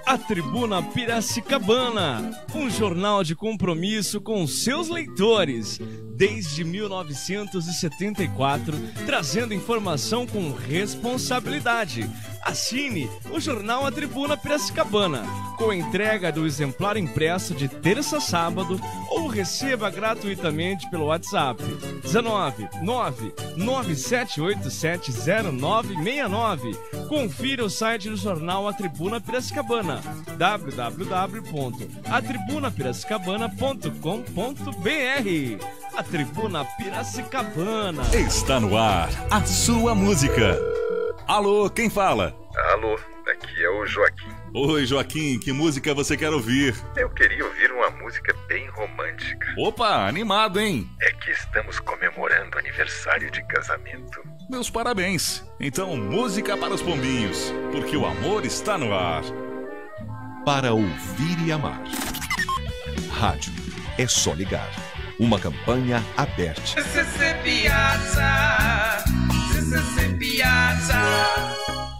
A Tribuna Piracicabana, um jornal de compromisso com seus leitores, desde 1974, trazendo informação com responsabilidade. Assine o jornal A Tribuna Piracicabana, com entrega do exemplar impresso de terça a sábado, ou receba gratuitamente pelo WhatsApp 19997870969. Confira o site do jornal A Tribuna Piracicabana, www.atribunapiracicabana.com.br. A Tribuna Piracicabana. Está no ar a sua música. Alô, quem fala? Alô, aqui é o Joaquim. Oi, Joaquim, que música você quer ouvir? Eu queria ouvir uma música bem romântica. Opa, animado, hein? É que estamos comemorando aniversário de casamento. Meus parabéns. Então, música para os pombinhos, porque o amor está no ar. Para ouvir e amar. Rádio é só ligar. Uma campanha aberta. CCC Piazza, CCC Piazza.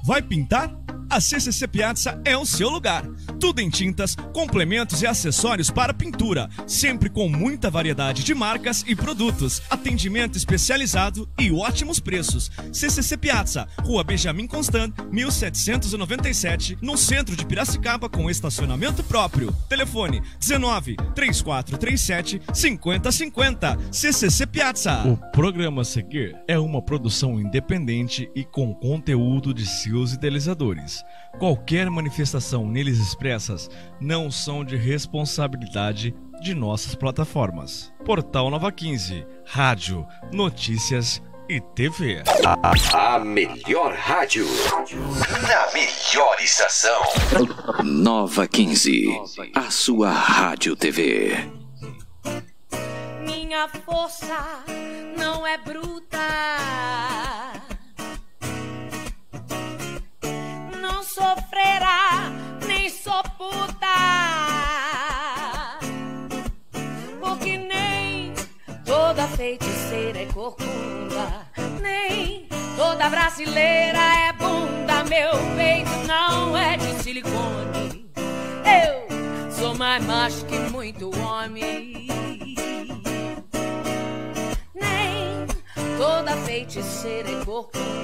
Vai pintar? A CCC Piazza é o seu lugar. Tudo em tintas, complementos e acessórios para pintura, sempre com muita variedade de marcas e produtos, atendimento especializado e ótimos preços. CCC Piazza, Rua Benjamin Constant, 1797, no centro de Piracicaba, com estacionamento próprio. Telefone 19 3437 5050. CCC Piazza. O programa a seguir é uma produção independente e com conteúdo de seus idealizadores. Qualquer manifestação neles expressas não são de responsabilidade de nossas plataformas. Portal Nova 15, rádio, notícias e TV. A melhor rádio, na melhor estação. Nova 15, a sua rádio TV. Minha força não é bruta, não sofrerá, nem sou puta, porque nem toda feiticeira é corcunda, nem toda brasileira é bunda. Meu peito não é de silicone, eu sou mais macho que muito homem. Nem toda feiticeira é corcunda.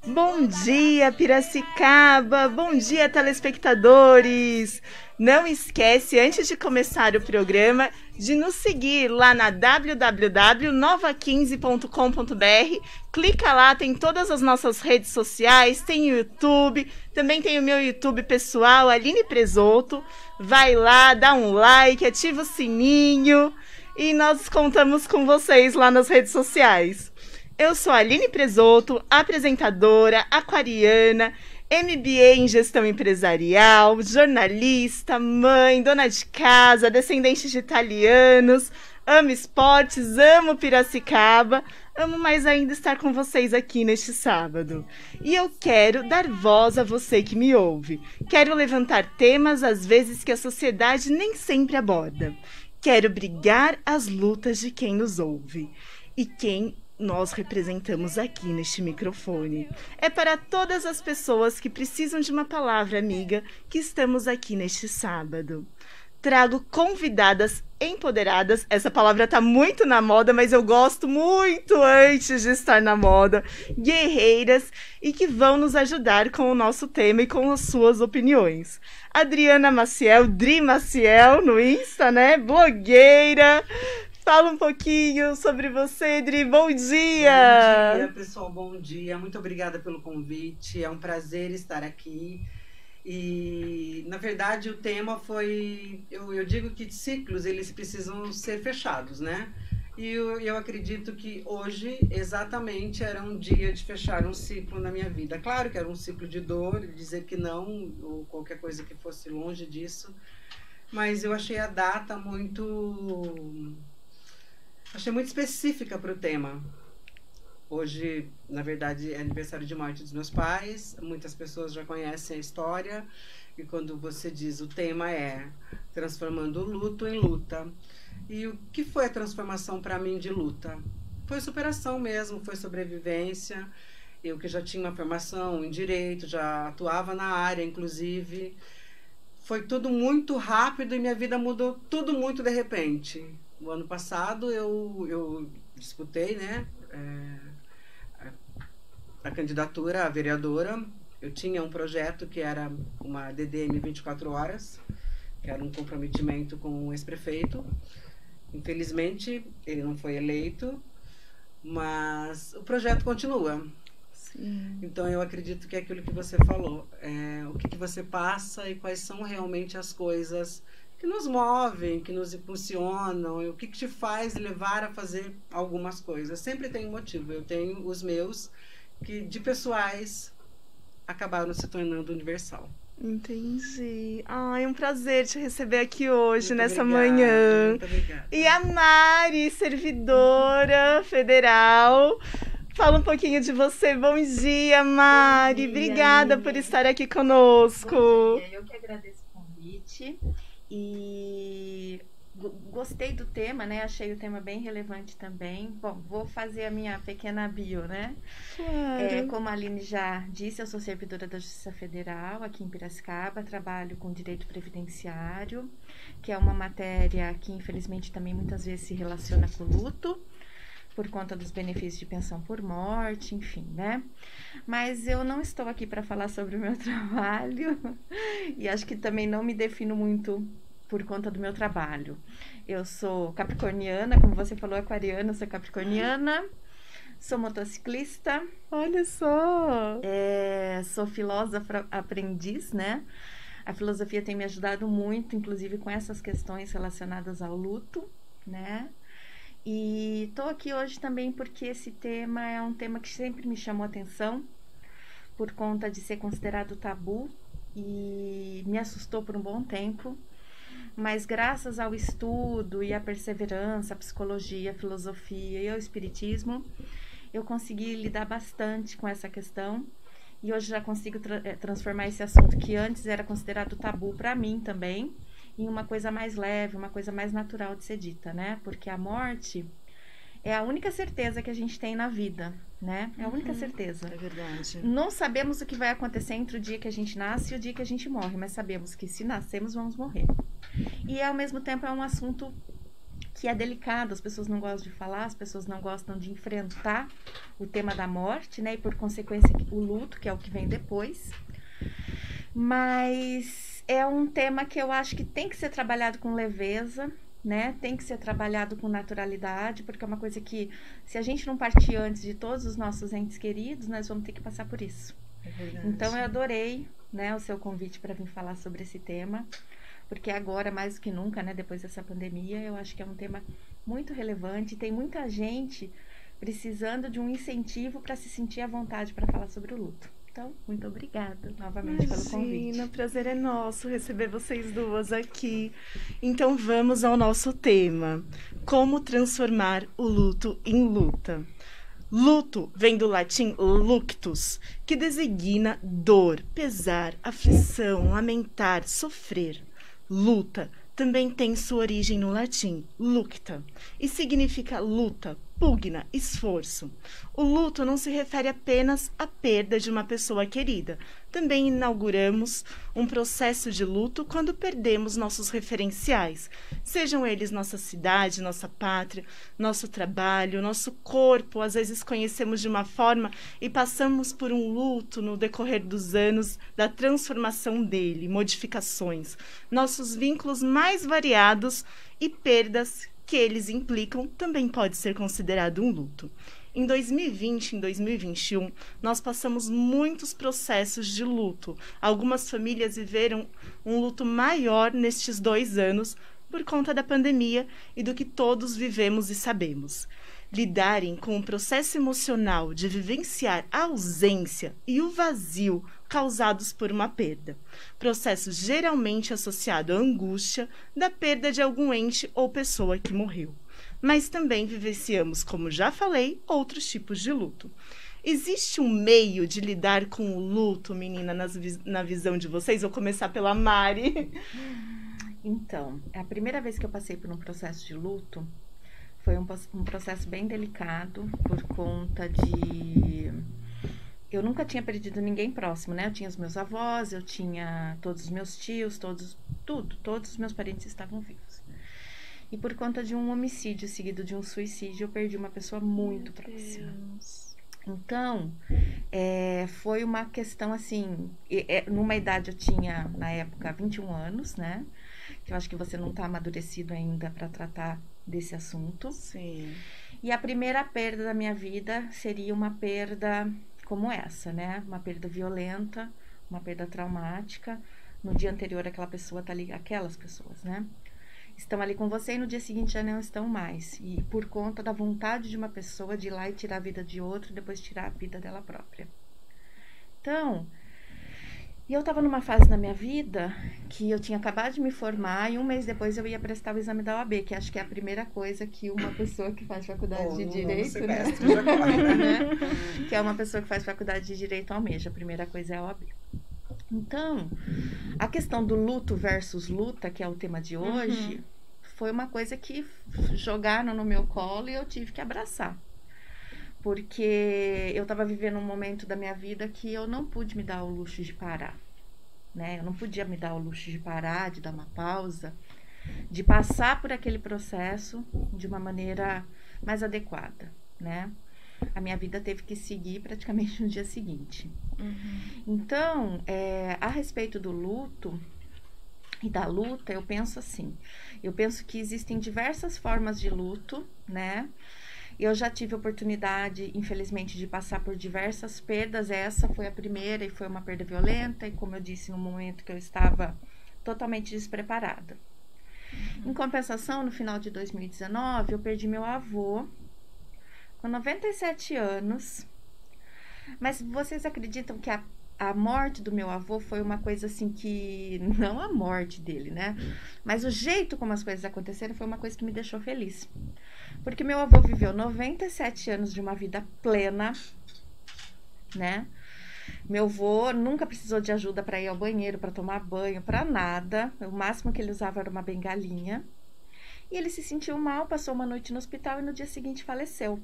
Bom dia, Piracicaba! Bom dia, telespectadores! Não esquece, antes de começar o programa, de nos seguir lá na www.nova15.com.br. Clica lá, tem todas as nossas redes sociais, tem o YouTube, também tem o meu YouTube pessoal, Aline Presoto. Vai lá, dá um like, ativa o sininho e nós contamos com vocês lá nas redes sociais. Eu sou a Aline Presoto, apresentadora, aquariana, MBA em gestão empresarial, jornalista, mãe, dona de casa, descendente de italianos, amo esportes, amo Piracicaba, amo mais ainda estar com vocês aqui neste sábado. E eu quero dar voz a você que me ouve. Quero levantar temas, às vezes, que a sociedade nem sempre aborda. Quero brigar as lutas de quem nos ouve. E quem nós representamos aqui neste microfone. É para todas as pessoas que precisam de uma palavra amiga que estamos aqui neste sábado. Trago convidadas empoderadas. Essa palavra está muito na moda, mas eu gosto muito antes de estar na moda. Guerreiras e que vão nos ajudar com o nosso tema e com as suas opiniões. Adriana Maciel, Dri Maciel no Insta, né? Blogueira. Fala um pouquinho sobre você, Dri. Bom dia! Bom dia, pessoal. Bom dia. Muito obrigada pelo convite. É um prazer estar aqui. E, na verdade, o tema foi... Eu digo que ciclos, eles precisam ser fechados, né? E eu acredito que hoje, exatamente, era um dia de fechar um ciclo na minha vida. Claro que era um ciclo de dor, dizer que não, ou qualquer coisa que fosse longe disso. Mas eu achei a data muito... Achei muito específica para o tema. Hoje, na verdade, é aniversário de morte dos meus pais. Muitas pessoas já conhecem a história. E quando você diz o tema é transformando o luto em luta. E o que foi a transformação para mim de luta? Foi superação mesmo, foi sobrevivência. Eu que já tinha uma formação em direito, já atuava na área, inclusive. Foi tudo muito rápido e minha vida mudou tudo muito de repente. No ano passado eu disputei, né, a candidatura a vereadora. Eu tinha um projeto que era uma DDM 24 horas, que era um comprometimento com o ex-prefeito. Infelizmente, ele não foi eleito, mas o projeto continua. Sim. Então, eu acredito que é aquilo que você falou, o que você passa e quais são realmente as coisas que nos movem, que nos impulsionam, e o que te faz levar a fazer algumas coisas. Sempre tem um motivo. Eu tenho os meus, que de pessoais acabaram se tornando universal. Entendi. Ai, um prazer te receber aqui hoje, Muito nessa obrigada, manhã. muito obrigada. E a Mari, servidora federal. Fala um pouquinho de você. Bom dia, Mari. Bom dia, Obrigada Aline. por estar aqui conosco. Bom dia, eu que agradeço o convite e gostei do tema, né? Achei o tema bem relevante também. Bom, vou fazer a minha pequena bio, né? Claro. Como a Aline já disse, eu sou servidora da Justiça Federal aqui em Piracicaba, trabalho com direito previdenciário, que é uma matéria que infelizmente também muitas vezes se relaciona com o luto, por conta dos benefícios de pensão por morte, enfim, né? Mas eu não estou aqui para falar sobre o meu trabalho e acho que também não me defino muito por conta do meu trabalho. Eu sou capricorniana, como você falou, aquariana, eu sou capricorniana, sou motociclista. Olha só! Sou filósofa aprendiz, né? A filosofia tem me ajudado muito, inclusive com essas questões relacionadas ao luto, né? E estou aqui hoje também porque esse tema é um tema que sempre me chamou atenção por conta de ser considerado tabu e me assustou por um bom tempo, mas graças ao estudo e à perseverança, à psicologia, à filosofia e ao espiritismo, eu consegui lidar bastante com essa questão e hoje já consigo transformar esse assunto que antes era considerado tabu para mim também, em uma coisa mais leve, uma coisa mais natural de ser dita, né? Porque a morte é a única certeza que a gente tem na vida, né? É a única certeza. É verdade. Não sabemos o que vai acontecer entre o dia que a gente nasce e o dia que a gente morre, mas sabemos que se nascemos, vamos morrer. E ao mesmo tempo é um assunto que é delicado, as pessoas não gostam de falar, as pessoas não gostam de enfrentar o tema da morte, né? E por consequência o luto, que é o que vem depois. Mas é um tema que eu acho que tem que ser trabalhado com leveza, né? Tem que ser trabalhado com naturalidade, porque é uma coisa que, se a gente não partir antes de todos os nossos entes queridos, nós vamos ter que passar por isso. É verdade. Então eu adorei, né, o seu convite para vir falar sobre esse tema, porque agora, mais do que nunca, né, depois dessa pandemia, eu acho que é um tema muito relevante, tem muita gente precisando de um incentivo para se sentir à vontade para falar sobre o luto. Então, muito obrigada novamente pelo convite. O prazer é nosso receber vocês duas aqui. Então, vamos ao nosso tema. Como transformar o luto em luta. Luto vem do latim luctus, que designa dor, pesar, aflição, lamentar, sofrer. Luta também tem sua origem no latim, lucta, e significa luta, pugna, esforço. O luto não se refere apenas à perda de uma pessoa querida. Também inauguramos um processo de luto quando perdemos nossos referenciais, sejam eles nossa cidade, nossa pátria, nosso trabalho, nosso corpo. Às vezes conhecemos de uma forma e passamos por um luto no decorrer dos anos da transformação dele, modificações, nossos vínculos mais variados e perdas que eles implicam também pode ser considerado um luto. Em 2020, em 2021, nós passamos muitos processos de luto. Algumas famílias viveram um luto maior nestes 2 anos por conta da pandemia e do que todos vivemos e sabemos. Lidarem com o processo emocional de vivenciar a ausência e o vazio causados por uma perda. Processo geralmente associado à angústia da perda de algum ente ou pessoa que morreu. Mas também vivenciamos, como já falei, outros tipos de luto. Existe um meio de lidar com o luto, menina, na visão de vocês? Vou começar pela Mari. Então, a primeira vez que eu passei por um processo de luto foi um processo bem delicado por conta de eu nunca tinha perdido ninguém próximo, né? Eu tinha os meus avós, eu tinha todos os meus tios, todos os meus parentes estavam vivos. E por conta de um homicídio seguido de um suicídio, eu perdi uma pessoa muito próxima. Então, foi uma questão assim, numa idade eu tinha, na época, 21 anos, né? Que eu acho que você não está amadurecido ainda para tratar desse assunto. Sim. E a primeira perda da minha vida seria uma perda como essa, né? Uma perda violenta, uma perda traumática. No dia anterior, aquelas pessoas, né? Estão ali com você e no dia seguinte já não estão mais. E por conta da vontade de uma pessoa de ir lá e tirar a vida de outro e depois tirar a vida dela própria. Então, eu estava numa fase na minha vida que eu tinha acabado de me formar e um mês depois eu ia prestar o exame da OAB, que acho que é a primeira coisa que uma pessoa que faz faculdade de Direito, né? Que é uma pessoa que faz faculdade de Direito almeja. A primeira coisa é a OAB. Então, a questão do luto versus luta, que é o tema de hoje, foi uma coisa que jogaram no meu colo e eu tive que abraçar. Porque eu estava vivendo um momento da minha vida que eu não pude me dar o luxo de parar, né? Eu não podia me dar o luxo de parar, de dar uma pausa, de passar por aquele processo de uma maneira mais adequada, né? A minha vida teve que seguir praticamente no dia seguinte. Então, a respeito do luto e da luta, eu penso assim, eu penso que existem diversas formas de luto, né? Eu já tive oportunidade, infelizmente, de passar por diversas perdas. Essa foi a primeira e foi uma perda violenta, e como eu disse, no momento que eu estava totalmente despreparada. Em compensação, no final de 2019, eu perdi meu avô com 97 anos. Mas vocês acreditam que a morte do meu avô foi uma coisa assim que... Não a morte dele, né? Mas o jeito como as coisas aconteceram foi uma coisa que me deixou feliz. Porque meu avô viveu 97 anos de uma vida plena, né? Meu avô nunca precisou de ajuda para ir ao banheiro, para tomar banho, para nada. O máximo que ele usava era uma bengalinha. E ele se sentiu mal, passou uma noite no hospital e no dia seguinte faleceu.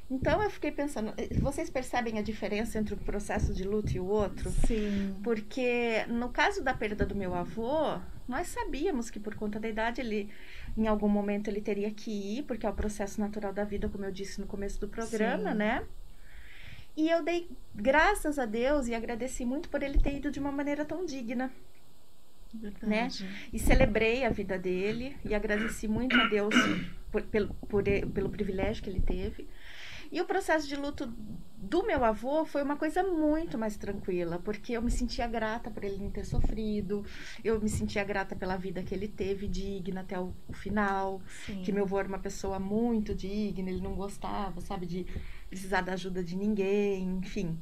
Então eu fiquei pensando, vocês percebem a diferença entre o processo de luto e o outro? Sim. Porque no caso da perda do meu avô, nós sabíamos que por conta da idade ele, em algum momento ele teria que ir, porque é o processo natural da vida, como eu disse no começo do programa, né? E eu dei graças a Deus e agradeci muito por ele ter ido de uma maneira tão digna. Né? E celebrei a vida dele e agradeci muito a Deus pelo privilégio que ele teve. E o processo de luto do meu avô foi uma coisa muito mais tranquila, porque eu me sentia grata por ele não ter sofrido, eu me sentia grata pela vida que ele teve, digna até o final. Sim. Que meu avô era uma pessoa muito digna, ele não gostava, sabe, de precisar da ajuda de ninguém, enfim.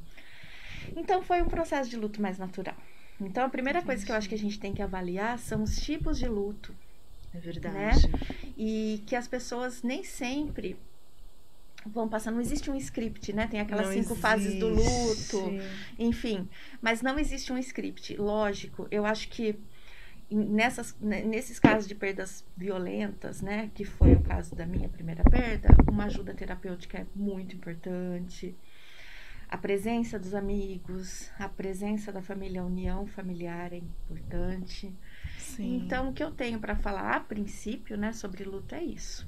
Então foi um processo de luto mais natural. Então a primeira coisa que eu acho que a gente tem que avaliar são os tipos de luto. É verdade. Né? E que as pessoas nem sempre vão passar, não existe um script, né? Tem aquelas 5 fases do luto, enfim, mas não existe um script. Lógico, eu acho que nesses casos de perdas violentas, né, que foi o caso da minha primeira perda, uma ajuda terapêutica é muito importante. A presença dos amigos, a presença da família, a união familiar é importante. Sim. Então, o que eu tenho para falar a princípio, né, sobre luto é isso.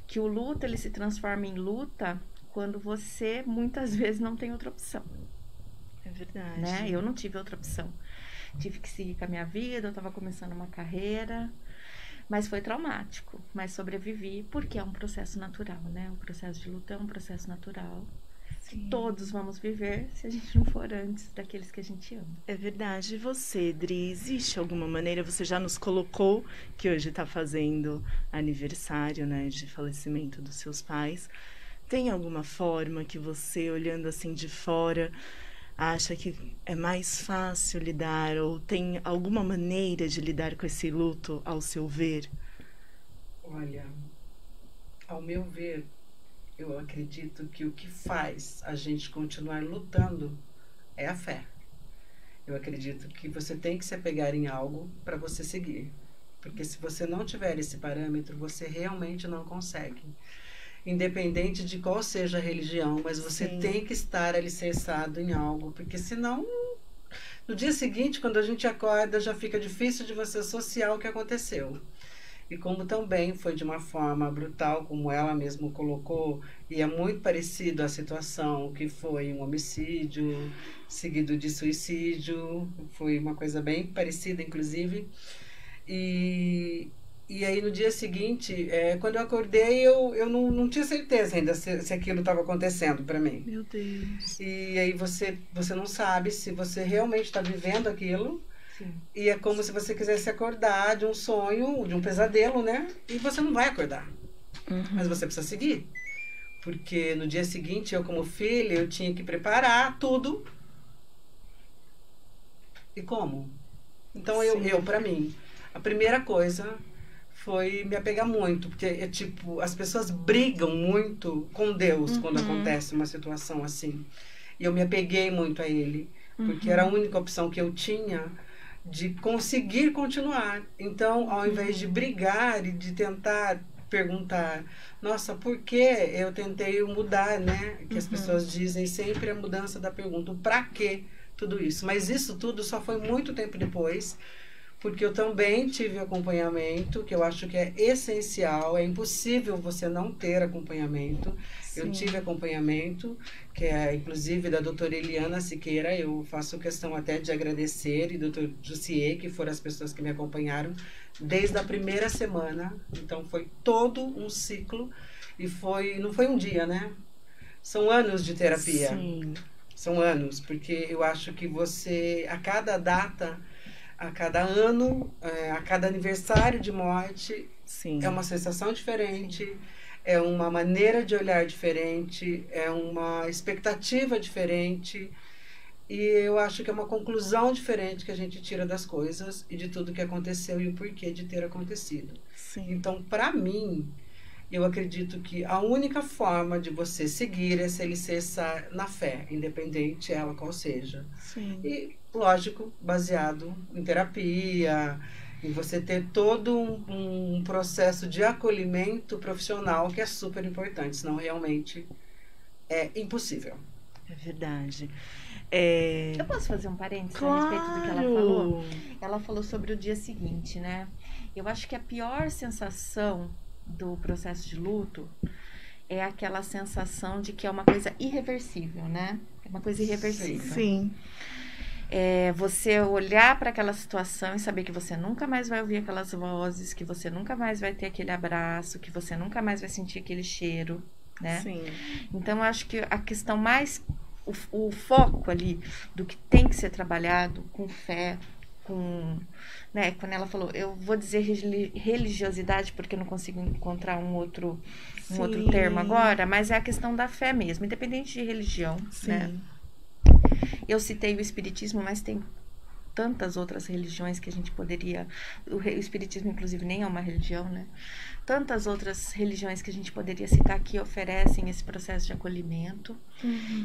Que o luto, ele se transforma em luta quando você, muitas vezes, não tem outra opção. É verdade. Né? Eu não tive outra opção. Tive que seguir com a minha vida, eu estava começando uma carreira, mas foi traumático. Mas sobrevivi, porque é um processo natural, né? O processo de luta é um processo natural. Que todos vamos viver se a gente não for antes daqueles que a gente ama. É verdade. E você, Dri, existe alguma maneira, você já nos colocou que hoje está fazendo aniversário, né, de falecimento dos seus pais. Tem alguma forma que você, olhando assim de fora, acha que é mais fácil lidar, ou tem alguma maneira de lidar com esse luto, ao seu ver? Olha, ao meu ver, eu acredito que o que faz a gente continuar lutando é a fé. Eu acredito que você tem que se apegar em algo para você seguir. Porque se você não tiver esse parâmetro, você realmente não consegue. independente de qual seja a religião, mas você tem que estar alicerçado em algo, porque senão, no dia seguinte, quando a gente acorda, já fica difícil de você associar o que aconteceu. E como também foi de uma forma brutal, como ela mesma colocou, e é muito parecido à situação que foi um homicídio seguido de suicídio, foi uma coisa bem parecida, inclusive. E aí no dia seguinte, quando eu acordei, eu não tinha certeza ainda se aquilo estava acontecendo para mim. Meu Deus. E aí você não sabe se você realmente está vivendo aquilo. E é como se você quisesse acordar de um sonho, de um pesadelo, né? E você não vai acordar. Mas você precisa seguir. Porque no dia seguinte, eu como filha, eu tinha que preparar tudo. E como? Então, eu para mim, a primeira coisa foi me apegar muito. Porque, as pessoas brigam muito com Deus quando acontece uma situação assim. E eu me apeguei muito a Ele. Porque era a única opção que eu tinha de conseguir continuar. Então, ao invés de brigar e de tentar perguntar, nossa, por que eu tentei mudar, né? Que as pessoas dizem sempre a mudança da pergunta, para que tudo isso? Mas isso tudo só foi muito tempo depois, porque eu também tive acompanhamento, que eu acho que é essencial, é impossível você não ter acompanhamento. Sim. Eu tive acompanhamento, que é inclusive da doutora Eliana Siqueira, eu faço questão até de agradecer, e doutor Jussier, que foram as pessoas que me acompanharam desde a primeira semana. Então foi todo um ciclo, e não foi um dia, né? São anos de terapia. Sim. São anos, porque eu acho que você, a cada data, a cada ano, a cada aniversário de morte, Sim. é uma sensação diferente, é uma maneira de olhar diferente, é uma expectativa diferente, e eu acho que é uma conclusão diferente que a gente tira das coisas e de tudo que aconteceu e o porquê de ter acontecido. Sim. Então, para mim, eu acredito que a única forma de você seguir é se alicerçar na fé, independente ela qual seja. Sim. E, lógico, baseado em terapia, em você ter todo um processo de acolhimento profissional que é super importante, senão realmente é impossível. É verdade. Eu posso fazer um parênteses Claro. a respeito do que ela falou? Ela falou sobre o dia seguinte, né? Eu acho que a pior sensação do processo de luto é aquela sensação de que é uma coisa irreversível, né? É uma coisa irreversível. Sim. Você olhar para aquela situação e saber que você nunca mais vai ouvir aquelas vozes, que você nunca mais vai ter aquele abraço, que você nunca mais vai sentir aquele cheiro, né? Sim. Então, eu acho que a questão mais... O foco ali do que tem que ser trabalhado com fé, né, quando ela falou, eu vou dizer religiosidade porque eu não consigo encontrar um outro termo agora, mas é a questão da fé mesmo, independente de religião. Sim. Né? Eu citei o espiritismo, mas tem tantas outras religiões que a gente poderia... O espiritismo, inclusive, nem é uma religião, né? Tantas outras religiões que a gente poderia citar que oferecem esse processo de acolhimento.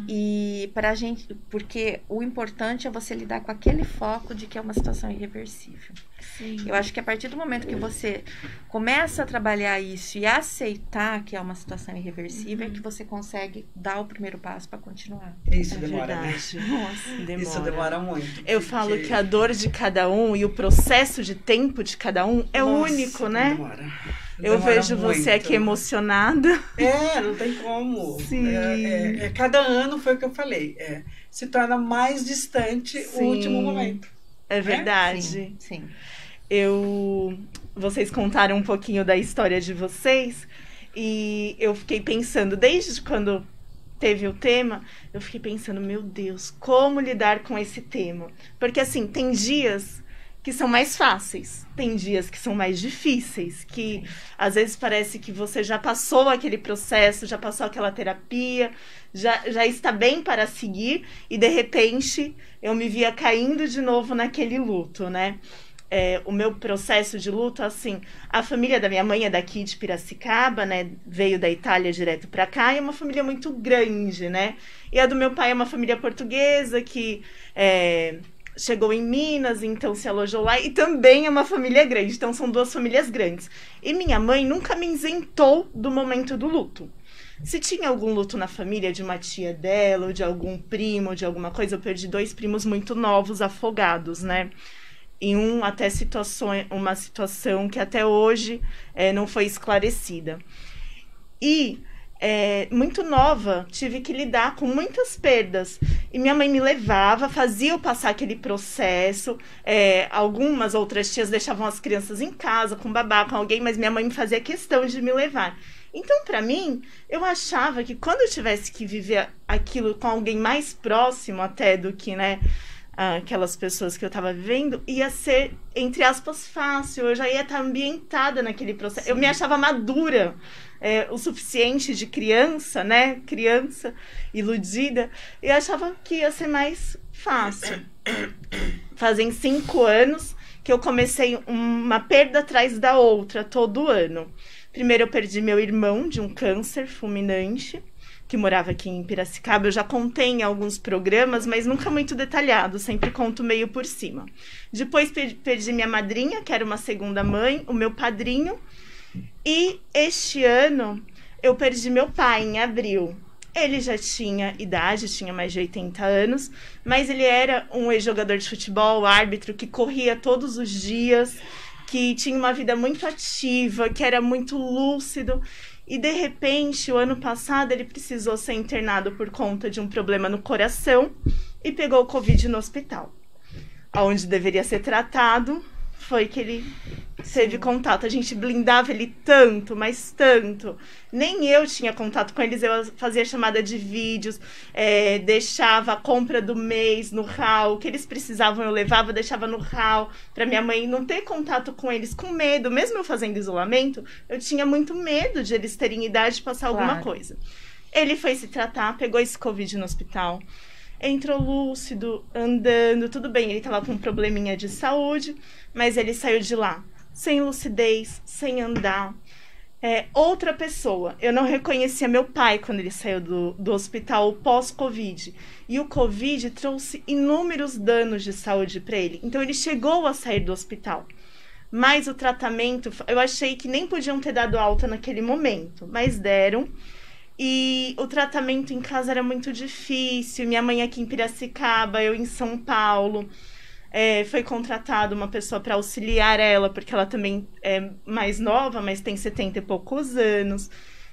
E pra gente... Porque o importante é você lidar com aquele foco de que é uma situação irreversível. Sim. Eu acho que a partir do momento que você começa a trabalhar isso e aceitar que é uma situação irreversível, é que você consegue dar o primeiro passo para continuar. Isso demora, né? Nossa, demora. Isso demora muito. Eu falo que a dor de cada um e o processo de tempo de cada um é único, né? Demora. Eu vejo muito. você aqui emocionada. Não tem como. Sim. Cada ano foi o que eu falei. Se torna mais distante o último momento. É verdade. Sim. Vocês contaram um pouquinho da história de vocês e eu fiquei pensando, desde quando teve o tema, eu fiquei pensando, meu Deus, como lidar com esse tema? Porque assim, tem dias que são mais fáceis, tem dias que são mais difíceis, que às vezes parece que você já passou aquele processo, já passou aquela terapia, já está bem para seguir, e de repente eu me via caindo de novo naquele luto, né? O meu processo de luto, assim, a família da minha mãe é daqui de Piracicaba, né? Veio da Itália direto para cá, e é uma família muito grande, né? E a do meu pai é uma família portuguesa que chegou em Minas, então se alojou lá, e também é uma família grande, então são duas famílias grandes. E minha mãe nunca me isentou do momento do luto. se tinha algum luto na família de uma tia dela, ou de algum primo, de alguma coisa. Eu perdi 2 primos muito novos, afogados, né? Em uma situação que até hoje não foi esclarecida. E, muito nova, tive que lidar com muitas perdas. E minha mãe me levava, fazia eu passar aquele processo. Algumas outras tias deixavam as crianças em casa, com babá, com alguém, mas minha mãe me fazia questão de me levar. Então, para mim, eu achava que quando eu tivesse que viver aquilo com alguém mais próximo até do que, né, aquelas pessoas que eu estava vivendo, ia ser, entre aspas, fácil. Eu já ia estar ambientada naquele processo. Sim. Eu me achava madura o suficiente de criança, né? Criança iludida. E achava que ia ser mais fácil. Fazem 5 anos que eu comecei uma perda atrás da outra, todo ano. Primeiro eu perdi meu irmão de um câncer fulminante, que morava aqui em Piracicaba. Eu já contei em alguns programas, mas nunca muito detalhado, sempre conto meio por cima. Depois perdi minha madrinha, que era uma segunda mãe, o meu padrinho, e este ano eu perdi meu pai, em abril. Ele já tinha idade, tinha mais de 80 anos, mas ele era um ex-jogador de futebol, árbitro, que corria todos os dias, que tinha uma vida muito ativa, que era muito lúcido. E, de repente, o ano passado, ele precisou ser internado por conta de um problema no coração e pegou o Covid no hospital. Onde deveria ser tratado, foi que ele teve contato. A gente blindava ele tanto, mas tanto. Nem eu tinha contato com eles, eu fazia chamada de vídeos, deixava a compra do mês no RAL, o que eles precisavam eu levava, deixava no RAL, para minha mãe não ter contato com eles, com medo. Mesmo eu fazendo isolamento, eu tinha muito medo de eles terem idade de passar alguma coisa. Ele foi se tratar, pegou esse Covid no hospital, entrou lúcido, andando, tudo bem, ele estava com um probleminha de saúde, mas ele saiu de lá sem lucidez, sem andar. Outra pessoa, eu não reconhecia meu pai quando ele saiu do hospital pós-Covid. E o Covid trouxe inúmeros danos de saúde para ele. Então ele chegou a sair do hospital. Mas o tratamento, eu achei que nem podiam ter dado alta naquele momento, mas deram. E o tratamento em casa era muito difícil. Minha mãe aqui em Piracicaba, eu em São Paulo. Foi contratada uma pessoa para auxiliar ela, porque ela também é mais nova, mas tem 70 e poucos anos.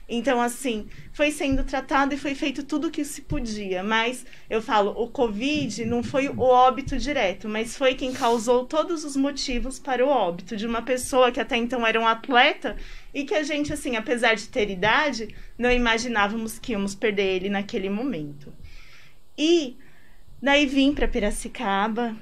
Então, assim, foi sendo tratado e foi feito tudo o que se podia. Mas, eu falo, o Covid não foi o óbito direto, mas foi quem causou todos os motivos para o óbito de uma pessoa que até então era um atleta e que a gente, assim, apesar de ter idade, não imaginávamos que íamos perder ele naquele momento. E daí vim para Piracicaba,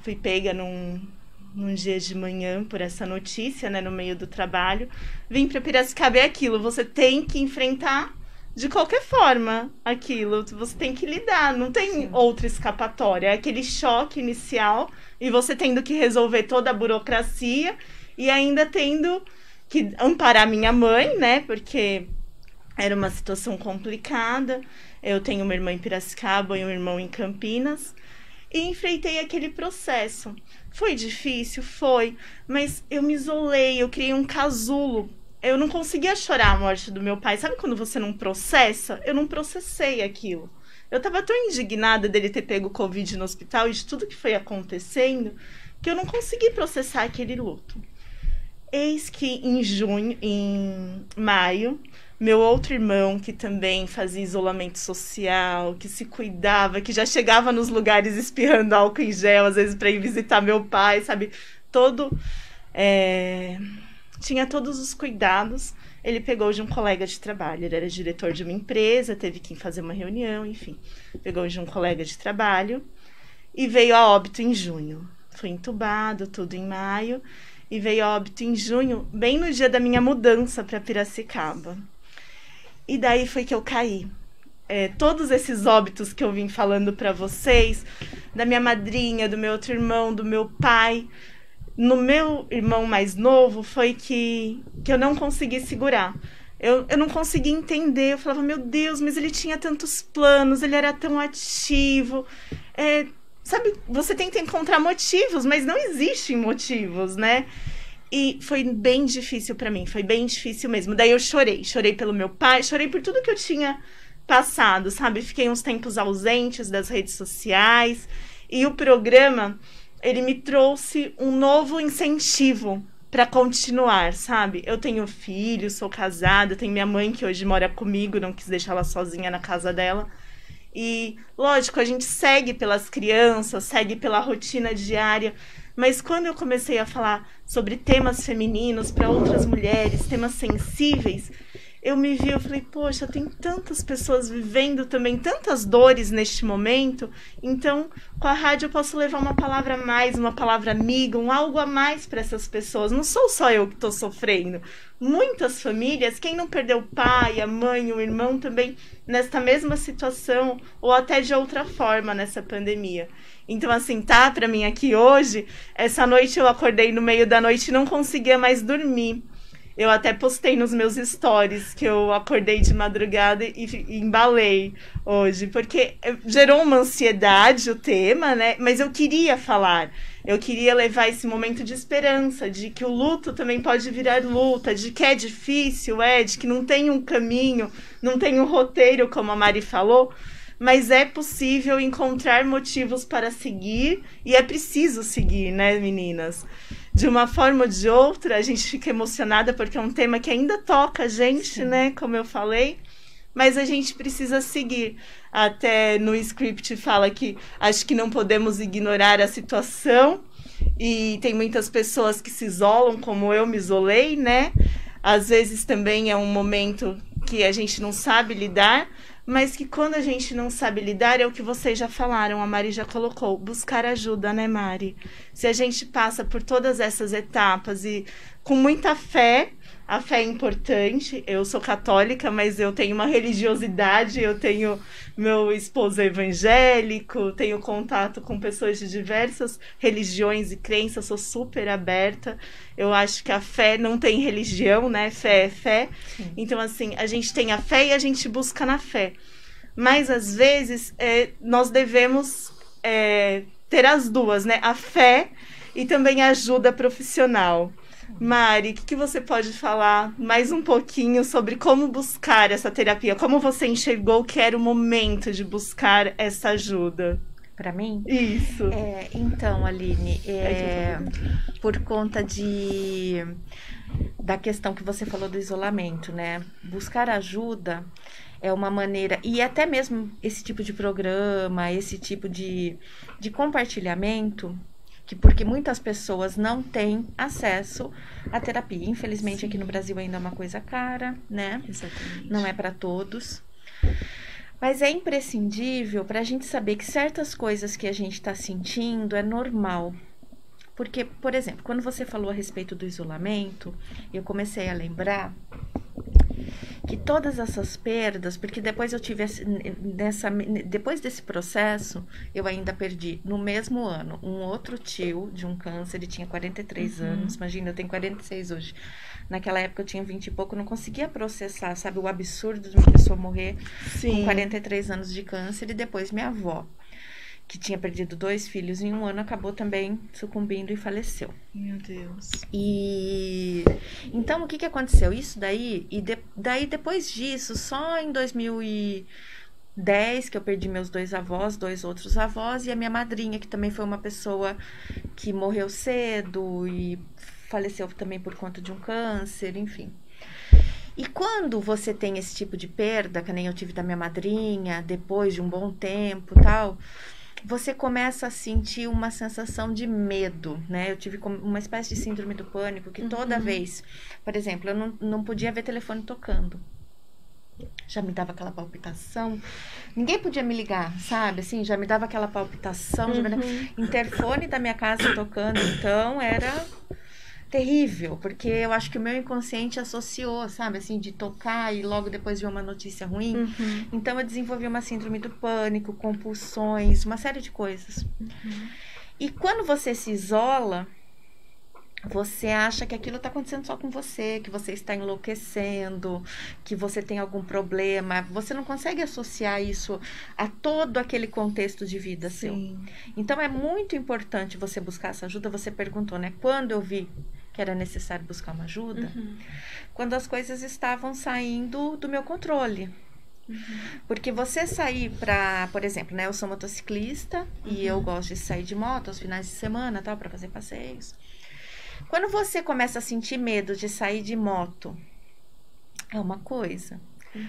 fui pega num dia de manhã por essa notícia, né, no meio do trabalho. Vim para Piracicaba, é aquilo, você tem que enfrentar de qualquer forma aquilo, você tem que lidar, não tem outra escapatória. É aquele choque inicial e você tendo que resolver toda a burocracia e ainda tendo que amparar minha mãe, né, porque era uma situação complicada. Eu tenho uma irmã em Piracicaba e um irmão em Campinas. E enfrentei aquele processo. Foi difícil? Foi. Mas eu me isolei, eu criei um casulo. Eu não conseguia chorar a morte do meu pai. Sabe quando você não processa? Eu não processei aquilo. Eu estava tão indignada dele ter pego Covid no hospital e de tudo que foi acontecendo, que eu não consegui processar aquele luto. Eis que em maio, meu outro irmão, que também fazia isolamento social, que se cuidava, que já chegava nos lugares espirrando álcool em gel, às vezes para ir visitar meu pai, sabe? Tinha todos os cuidados. Ele pegou de um colega de trabalho. Ele era diretor de uma empresa, teve que fazer uma reunião, enfim. Pegou de um colega de trabalho e veio a óbito em junho. Foi entubado, tudo em maio. E veio a óbito em junho, bem no dia da minha mudança para Piracicaba. E daí foi que eu caí. Todos esses óbitos que eu vim falando para vocês, da minha madrinha, do meu outro irmão, do meu pai, no meu irmão mais novo, foi que eu não consegui segurar. Eu não consegui entender. Eu falava, meu Deus, mas ele tinha tantos planos, ele era tão ativo. Sabe, você tenta encontrar motivos, mas não existem motivos, né? E foi bem difícil pra mim, foi bem difícil mesmo. Daí eu chorei pelo meu pai, chorei por tudo que eu tinha passado, sabe? Fiquei uns tempos ausentes das redes sociais. E o programa, ele me trouxe um novo incentivo pra continuar, sabe? Eu tenho filho, sou casada, tenho minha mãe que hoje mora comigo, não quis deixar ela sozinha na casa dela. E, lógico, a gente segue pelas crianças, segue pela rotina diária, mas quando eu comecei a falar sobre temas femininos para outras mulheres, temas sensíveis, eu me vi, eu falei, poxa, tem tantas pessoas vivendo também tantas dores neste momento, então com a rádio eu posso levar uma palavra a mais, uma palavra amiga, algo a mais para essas pessoas. Não sou só eu que estou sofrendo. Muitas famílias, quem não perdeu o pai, a mãe, o irmão também nesta mesma situação, ou até de outra forma nessa pandemia. Então, assim, tá para mim aqui hoje, essa noite eu acordei no meio da noite e não conseguia mais dormir. Eu até postei nos meus stories que eu acordei de madrugada e embalei hoje, porque gerou uma ansiedade o tema, né? Mas eu queria falar, eu queria levar esse momento de esperança, de que o luto também pode virar luta, de que é difícil, de que não tem um caminho, não tem um roteiro, como a Mari falou, mas é possível encontrar motivos para seguir e é preciso seguir, né, meninas? De uma forma ou de outra, a gente fica emocionada porque é um tema que ainda toca a gente, sim, né? Como eu falei, mas a gente precisa seguir. Até no script fala que acho que não podemos ignorar a situação e tem muitas pessoas que se isolam, como eu me isolei, né? Às vezes também é um momento que a gente não sabe lidar, mas que quando a gente não sabe lidar, é o que vocês já falaram, a Mari já colocou, buscar ajuda, né, Mari? Se a gente passa por todas essas etapas e com muita fé, a fé é importante, eu sou católica, mas eu tenho uma religiosidade, eu tenho meu esposo evangélico, tenho contato com pessoas de diversas religiões e crenças, sou super aberta, eu acho que a fé não tem religião, né, fé é fé, sim. Então assim, a gente tem a fé e a gente busca na fé, mas às vezes nós devemos ter as duas, né, a fé e também a ajuda profissional. Mari, o que você pode falar mais um pouquinho sobre como buscar essa terapia? Como você enxergou que era o momento de buscar essa ajuda? Para mim? Isso. Então, Aline, por conta da questão que você falou do isolamento, né? Buscar ajuda é uma maneira, e até mesmo esse tipo de programa, esse tipo de compartilhamento, porque muitas pessoas não têm acesso à terapia. Infelizmente, sim, aqui no Brasil ainda é uma coisa cara, né? Exatamente. Não é para todos. Mas é imprescindível para a gente saber que certas coisas que a gente está sentindo é normal. Porque, por exemplo, quando você falou a respeito do isolamento, eu comecei a lembrar que todas essas perdas, porque depois eu tive depois desse processo, eu ainda perdi no mesmo ano um outro tio de um câncer, ele tinha 43 anos, imagina, eu tenho 46 hoje. Naquela época eu tinha 20 e pouco, não conseguia processar, sabe, o absurdo de uma pessoa morrer, sim, com 43 anos de câncer. E depois minha avó, que tinha perdido 2 filhos em um ano, acabou também sucumbindo e faleceu. Meu Deus. E então o que aconteceu? Isso daí, daí depois disso, só em 2010 que eu perdi meus 2 avós, 2 outros avós, e a minha madrinha, que também foi uma pessoa que morreu cedo e faleceu também por conta de um câncer, enfim. E quando você tem esse tipo de perda, que nem eu tive da minha madrinha, depois de um bom tempo, tal, você começa a sentir uma sensação de medo, né? Eu tive uma espécie de síndrome do pânico, que toda vez, por exemplo, eu não podia ver telefone tocando. Já me dava aquela palpitação. Ninguém podia me ligar, sabe? Assim, já me dava aquela palpitação. Interfone da minha casa tocando, então era terrível, porque eu acho que o meu inconsciente associou, sabe, assim, de tocar e logo depois ver uma notícia ruim. Então eu desenvolvi uma síndrome do pânico, compulsões, uma série de coisas. E quando você se isola, você acha que aquilo está acontecendo só com você, que você está enlouquecendo, que você tem algum problema. Você não consegue associar isso a todo aquele contexto de vida seu. Então é muito importante você buscar essa ajuda. Você perguntou, né? Quando eu vi que era necessário buscar uma ajuda, quando as coisas estavam saindo do meu controle. Porque você sair para, por exemplo, né, eu sou motociclista e eu gosto de sair de moto aos finais de semana, tal, para fazer passeios. Quando você começa a sentir medo de sair de moto, é uma coisa,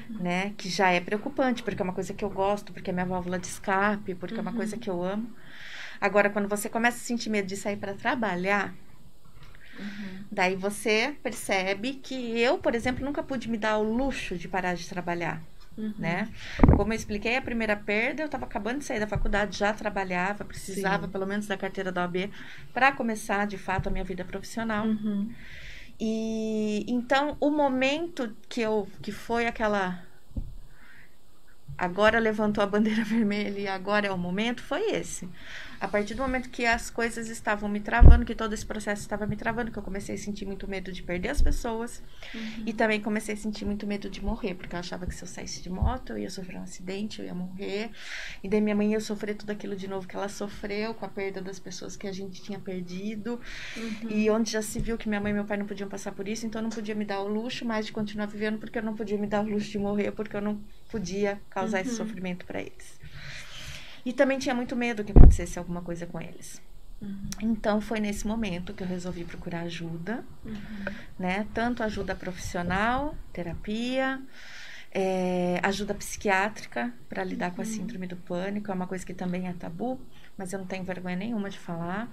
né, que já é preocupante, porque é uma coisa que eu gosto, porque é minha válvula de escape, porque é uma coisa que eu amo. Agora, quando você começa a sentir medo de sair para trabalhar, daí você percebe que eu, por exemplo, nunca pude me dar o luxo de parar de trabalhar. Né? Como eu expliquei, a primeira perda, eu estava acabando de sair da faculdade, já trabalhava, precisava pelo menos da carteira da OAB para começar de fato a minha vida profissional. E então o momento que foi aquela, agora levantou a bandeira vermelha e agora é o momento, foi esse. A partir do momento que as coisas estavam me travando, que todo esse processo estava me travando, que eu comecei a sentir muito medo de perder as pessoas. E também comecei a sentir muito medo de morrer, porque eu achava que se eu saísse de moto, eu ia sofrer um acidente, eu ia morrer. E daí minha mãe ia sofrer tudo aquilo de novo que ela sofreu, com a perda das pessoas que a gente tinha perdido. E onde já se viu que minha mãe e meu pai não podiam passar por isso, então eu não podia me dar o luxo mais de continuar vivendo, porque eu não podia me dar o luxo de morrer, porque eu não podia causar esse sofrimento para eles. E também tinha muito medo que acontecesse alguma coisa com eles. Então, foi nesse momento que eu resolvi procurar ajuda, né? Tanto ajuda profissional, terapia, ajuda psiquiátrica para lidar com a síndrome do pânico. É uma coisa que também é tabu, mas eu não tenho vergonha nenhuma de falar.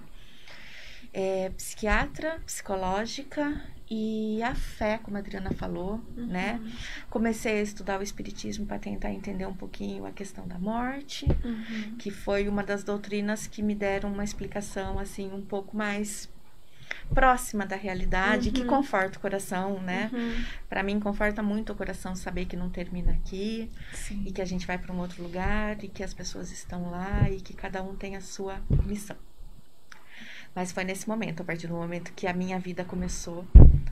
Psiquiatra, psicológica e a fé, como a Adriana falou, né? Comecei a estudar o espiritismo para tentar entender um pouquinho a questão da morte, que foi uma das doutrinas que me deram uma explicação assim um pouco mais próxima da realidade, que conforta o coração, né? Para mim conforta muito o coração saber que não termina aqui, e que a gente vai para um outro lugar, e que as pessoas estão lá, e que cada um tem a sua missão. Mas foi nesse momento, a partir do momento que a minha vida começou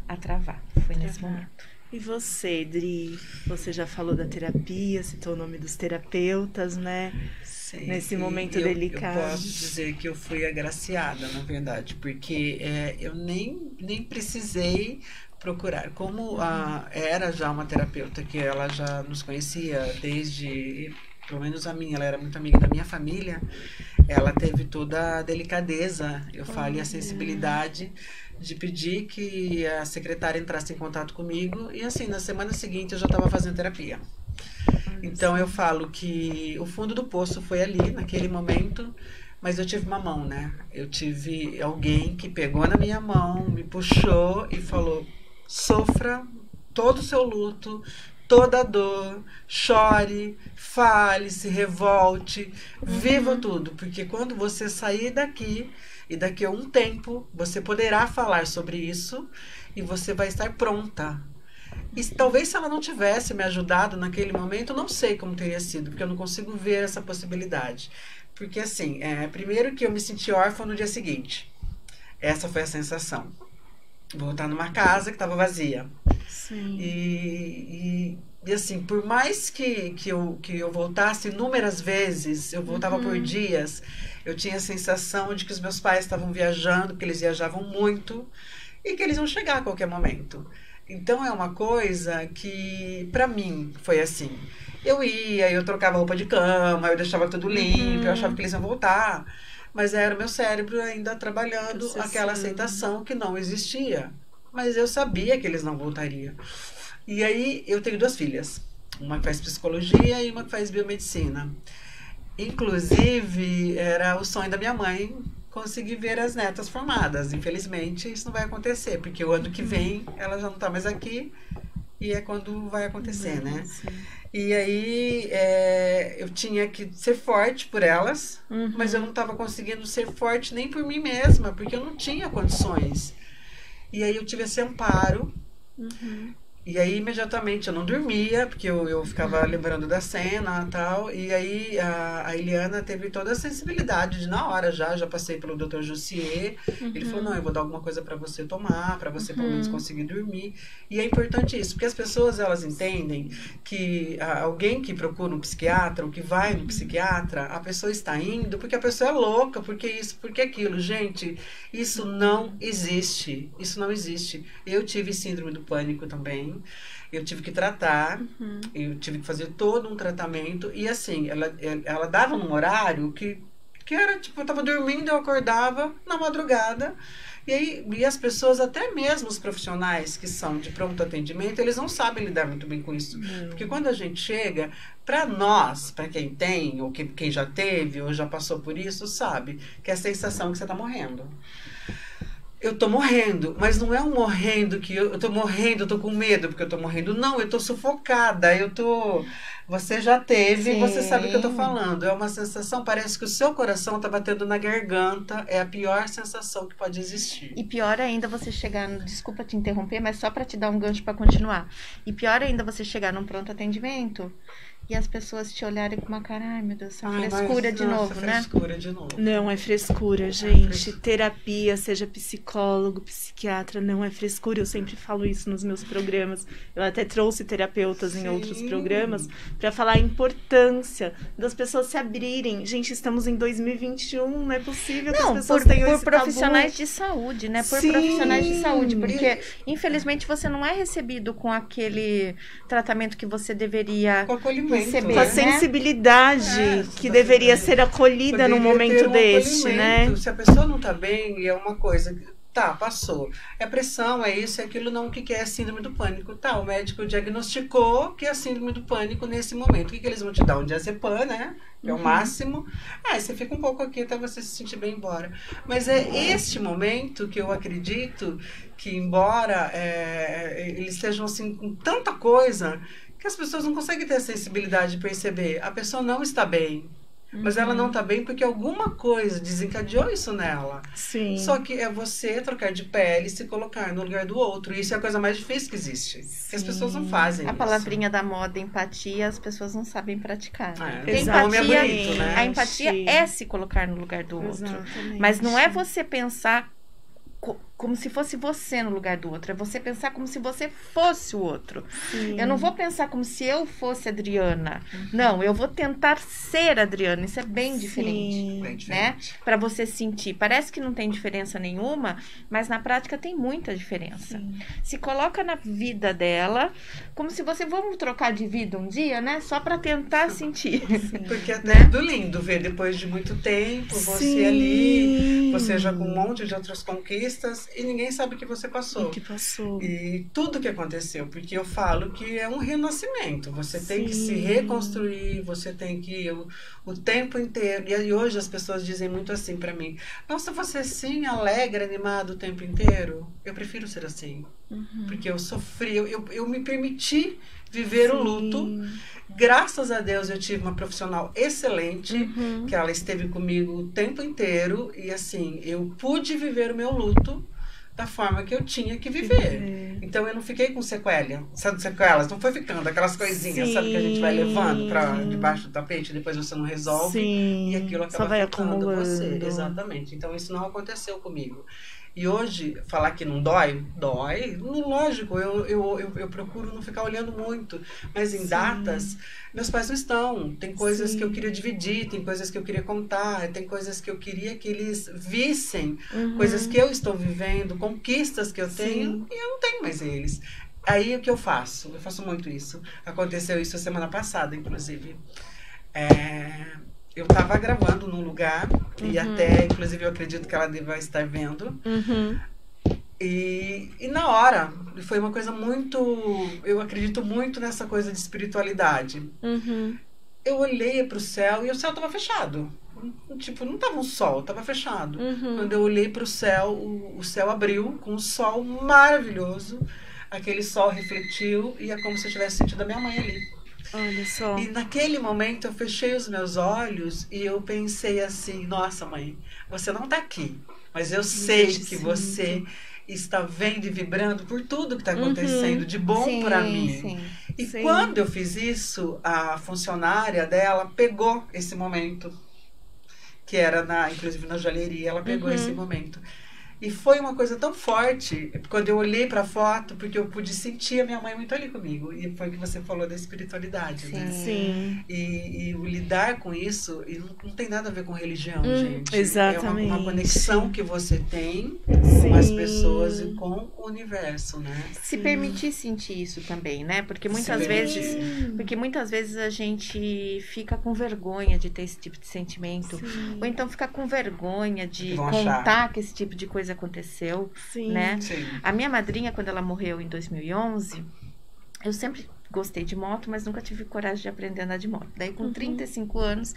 a travar. Foi nesse momento. E você, Dri? Você já falou da terapia, citou o nome dos terapeutas, né? Sim, nesse momento delicado. Eu posso dizer que eu fui agraciada, na verdade, porque eu nem precisei procurar. Como era já uma terapeuta que ela já nos conhecia desde... Pelo menos a minha, ela era muito amiga da minha família. Ela teve toda a delicadeza, eu falo, e a sensibilidade de pedir que a secretária entrasse em contato comigo. E assim, na semana seguinte eu já estava fazendo terapia. Então eu falo que o fundo do poço foi ali, naquele momento, mas eu tive uma mão, né? Eu tive alguém que pegou na minha mão, me puxou e falou: sofra todo o seu luto, toda a dor, chore, fale, se revolte, viva tudo, porque quando você sair daqui, e daqui a um tempo, você poderá falar sobre isso, e você vai estar pronta. E talvez se ela não tivesse me ajudado naquele momento, eu não sei como teria sido, porque eu não consigo ver essa possibilidade. Porque assim, primeiro que eu me senti órfã no dia seguinte. Essa foi a sensação. Voltar numa casa que estava vazia. Sim. E assim, por mais que eu voltasse inúmeras vezes, eu voltava por dias, eu tinha a sensação de que os meus pais estavam viajando, que eles viajavam muito e que eles iam chegar a qualquer momento. Então é uma coisa que, pra mim, foi assim. Eu trocava roupa de cama, eu deixava tudo limpo, eu achava que eles iam voltar. Mas era o meu cérebro ainda trabalhando aquela aceitação que não existia. Mas eu sabia que eles não voltariam. E aí eu tenho 2 filhas. Uma que faz psicologia e uma que faz biomedicina. Inclusive, era o sonho da minha mãe conseguir ver as netas formadas. Infelizmente, isso não vai acontecer, porque o ano que vem ela já não está mais aqui e é quando vai acontecer, né? E aí eu tinha que ser forte por elas, mas eu não estava conseguindo ser forte nem por mim mesma, porque eu não tinha condições. E aí eu tive esse amparo E aí, imediatamente, eu não dormia, porque eu ficava lembrando da cena e tal. E aí, a Eliana teve toda a sensibilidade de, na hora já passei pelo Dr. Jussier. Ele falou, não, eu vou dar alguma coisa para você tomar, para você pelo menos conseguir dormir. E é importante isso, porque as pessoas, elas entendem que alguém que procura um psiquiatra, ou que vai no psiquiatra, a pessoa está indo porque a pessoa é louca, porque isso, porque aquilo. Gente, isso não existe. Isso não existe. Eu tive síndrome do pânico também. Eu tive que tratar, eu tive que fazer todo um tratamento. E assim, ela dava num horário que era tipo, eu tava dormindo, eu acordava na madrugada. E as pessoas, até mesmo os profissionais que são de pronto atendimento, eles não sabem lidar muito bem com isso. Porque quando a gente chega, para nós, para quem tem, ou quem já teve, ou já passou por isso, sabe que é a sensação que você tá morrendo. Eu tô morrendo, mas não é um morrendo que eu tô morrendo, eu tô com medo porque eu tô morrendo. Não, eu tô sufocada, Você já teve, você sabe o que eu tô falando. É uma sensação, parece que o seu coração tá batendo na garganta. É a pior sensação que pode existir. E pior ainda você chegar, desculpa te interromper, mas só para te dar um gancho para continuar. E pior ainda você chegar num pronto atendimento e as pessoas te olharem com uma cara, ai meu Deus, frescura de novo, né? Frescura de novo. Não é frescura, gente. Terapia, seja psicólogo, psiquiatra, não é frescura. Eu sempre falo isso nos meus programas. Eu até trouxe terapeutas em outros programas para falar a importância das pessoas se abrirem. Gente, estamos em 2021, não é possível que as pessoas tenham esse profissionais tabu. de saúde, né? Por profissionais de saúde, porque infelizmente você não é recebido com aquele tratamento que você deveria receber, com a sensibilidade que deveria ser acolhida num momento deste, né? Se a pessoa não tá bem, é uma coisa... Tá, passou. É pressão, é isso, é aquilo, não. O que é síndrome do pânico? Tá, o médico diagnosticou que é síndrome do pânico nesse momento. O que eles vão te dar? Um diazepam, né? Que é o máximo. Aí você fica um pouco aqui até você se sentir bem embora. Mas é este momento que eu acredito que, embora eles estejam assim com tanta coisa, que as pessoas não conseguem ter a sensibilidade de perceber. A pessoa não está bem. Mas ela não está bem porque alguma coisa desencadeou isso nela. Sim. Só que é você trocar de pele e se colocar no lugar do outro. Isso é a coisa mais difícil que existe. Que as pessoas não fazem a palavrinha da moda, empatia, as pessoas não sabem praticar. Empatia, é bonito, né? A empatia é se colocar no lugar do outro. Exatamente. Mas não é você pensar como se fosse você no lugar do outro. É você pensar como se você fosse o outro. Sim. Eu não vou pensar como se eu fosse Adriana. Não, eu vou tentar ser Adriana. Isso é bem diferente, né? Para você sentir. Parece que não tem diferença nenhuma, mas na prática tem muita diferença. Sim. Se coloca na vida dela como se você... Vamos trocar de vida um dia, né? Só para tentar sentir. Sim. Porque é tudo lindo ver depois de muito tempo, você ali, você já com um monte de outras conquistas, e ninguém sabe o que você passou. E tudo que aconteceu, porque eu falo que é um renascimento. Você tem que se reconstruir, você tem que o tempo inteiro. E hoje as pessoas dizem muito assim pra mim: nossa, você é assim, alegre, animado o tempo inteiro? Eu prefiro ser assim. Porque eu sofri, eu me permiti viver o luto. Graças a Deus eu tive uma profissional excelente, que ela esteve comigo o tempo inteiro. E assim, eu pude viver o meu luto da forma que eu tinha que viver. Então eu não fiquei com sequelas, não foi ficando aquelas coisinhas, sabe, que a gente vai levando pra debaixo do tapete e depois você não resolve. E aquilo acaba ficando você. Exatamente. Então isso não aconteceu comigo. E hoje, falar que não dói, dói. Lógico, eu procuro não ficar olhando muito. Mas em datas, meus pais não estão. Tem coisas que eu queria dividir, tem coisas que eu queria contar, tem coisas que eu queria que eles vissem, coisas que eu estou vivendo, conquistas que eu tenho, e eu não tenho mais eles. Aí o que eu faço? Eu faço muito isso. Aconteceu isso semana passada, inclusive. Eu estava gravando num lugar, e até, inclusive, eu acredito que ela deva estar vendo. E na hora, foi uma coisa muito... Eu acredito muito nessa coisa de espiritualidade. Eu olhei para o céu e o céu estava fechado. Tipo, não estava um sol, estava fechado. Quando eu olhei para o céu abriu com um sol maravilhoso. Aquele sol refletiu e é como se eu tivesse sentido a minha mãe ali. Olha só. E naquele momento eu fechei os meus olhos e eu pensei assim: nossa, mãe, você não tá aqui, mas eu sei que você está vendo e vibrando por tudo que está acontecendo de bom para mim. Sim. E quando eu fiz isso, a funcionária dela pegou esse momento, que era inclusive na joalheria, ela pegou esse momento. E foi uma coisa tão forte, quando eu olhei para a foto, porque eu pude sentir a minha mãe muito ali comigo. E foi o que você falou da espiritualidade, né? Sim. E o lidar com isso, e não tem nada a ver com religião, gente. Exatamente. É uma conexão que você tem Sim. com as pessoas e com o universo, né? Se permitir sentir isso também, né? Porque muitas vezes a gente fica com vergonha de ter esse tipo de sentimento. Sim. Ou então fica com vergonha de Vão contar achar que esse tipo de coisa aconteceu, Sim. né? Sim. A minha madrinha, quando ela morreu em 2011, eu sempre gostei de moto, mas nunca tive coragem de aprender a andar de moto. Daí, com 35 anos,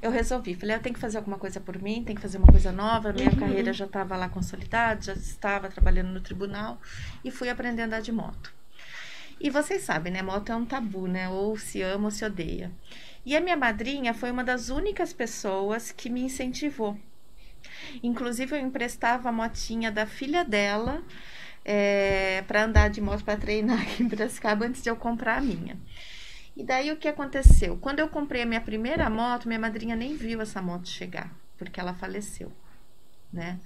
eu resolvi. Falei, eu tenho que fazer alguma coisa por mim, tenho que fazer uma coisa nova. Minha carreira já estava lá consolidada, já estava trabalhando no tribunal e fui aprender a andar de moto. E vocês sabem, né? Moto é um tabu, né? Ou se ama ou se odeia. E a minha madrinha foi uma das únicas pessoas que me incentivou. Inclusive, eu emprestava a motinha da filha dela para andar de moto, para treinar aqui em Piracicaba antes de eu comprar a minha. E daí, o que aconteceu? Quando eu comprei a minha primeira moto, minha madrinha nem viu essa moto chegar, porque ela faleceu, né?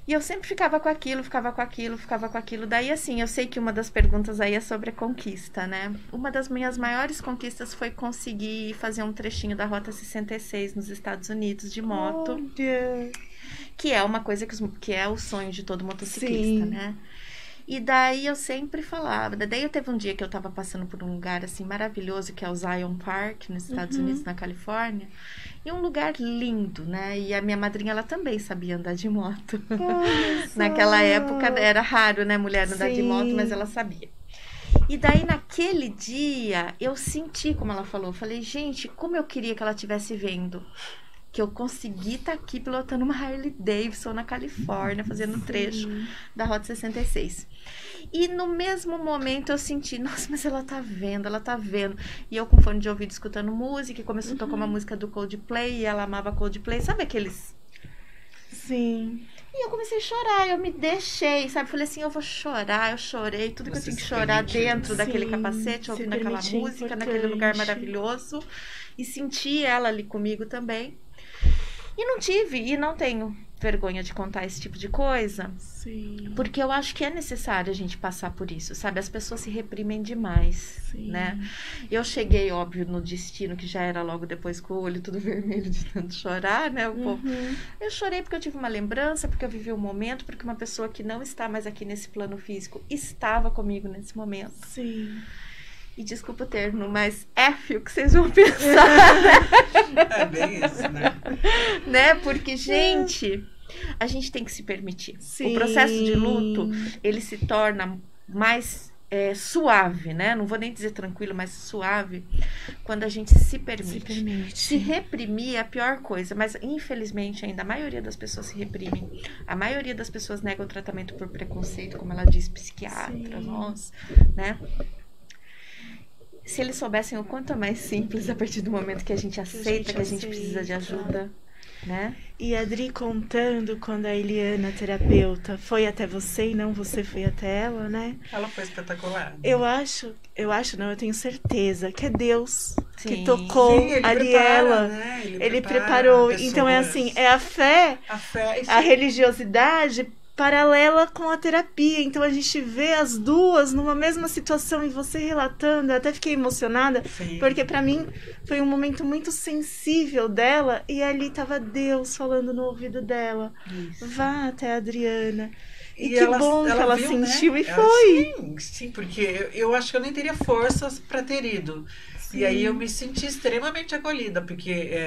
E eu sempre ficava com aquilo. Daí, assim, eu sei que uma das perguntas aí é sobre a conquista, né? Uma das minhas maiores conquistas foi conseguir fazer um trechinho da Rota 66 nos Estados Unidos de moto. Que é uma coisa que é o sonho de todo motociclista, Sim. né? E daí eu sempre falava. Daí eu teve um dia que eu tava passando por um lugar assim maravilhoso, que é o Zion Park, nos Estados Unidos, na Califórnia. E um lugar lindo, né? E a minha madrinha, ela também sabia andar de moto. Naquela época era raro, né? Mulher andar de moto, mas ela sabia. E daí, naquele dia, eu senti, como ela falou, eu falei, gente, como eu queria que ela estivesse vendo que eu consegui estar aqui pilotando uma Harley Davidson na Califórnia, fazendo um trecho da Rota 66. E no mesmo momento eu senti, nossa, mas ela tá vendo. E eu com fone de ouvido escutando música, e começou a tocar uma música do Coldplay, e ela amava Coldplay. Sabe aqueles... Sim. E eu comecei a chorar, eu me deixei, sabe? Falei assim, eu vou chorar, eu chorei, tudo que eu tinha que chorar dentro daquele capacete, ouvindo aquela música, naquele lugar maravilhoso. E senti ela ali comigo também. E não tive, e não tenho vergonha de contar esse tipo de coisa. Sim. Porque eu acho que é necessário a gente passar por isso, sabe? As pessoas se reprimem demais, né? Eu cheguei, óbvio, no destino, que já era logo depois com o olho tudo vermelho de tanto chorar, né? Eu chorei porque eu tive uma lembrança, porque eu vivi um momento, porque uma pessoa que não está mais aqui nesse plano físico estava comigo nesse momento. Sim. E desculpa o termo, mas o que vocês vão pensar, né? É bem isso, né? Né? Porque, gente, a gente tem que se permitir. Sim. O processo de luto, ele se torna mais suave, né? Não vou nem dizer tranquilo, mas suave, quando a gente se permite. Se reprimir é a pior coisa, mas infelizmente ainda a maioria das pessoas se reprimem. A maioria das pessoas nega o tratamento por preconceito, como ela diz, psiquiatra, nós, né? Se eles soubessem o quanto é mais simples a partir do momento que a gente aceita que a gente precisa de ajuda, né? E a Adri contando quando a Eliana, terapeuta, foi até você e não você foi até ela, né? Ela foi espetacular. Eu tenho certeza que é Deus que tocou ali ela. Né? Ele preparou. Então é assim, é a fé, a religiosidade paralela com a terapia. Então a gente vê as duas numa mesma situação, e você relatando, eu até fiquei emocionada, porque pra mim foi um momento muito sensível dela, e ali tava Deus falando no ouvido dela. Isso. Vá até a Adriana. E que bom que ela viu, sentiu, né? E foi. Sim, porque eu acho que eu nem teria forças para ter ido. Sim. E aí eu me senti extremamente acolhida, porque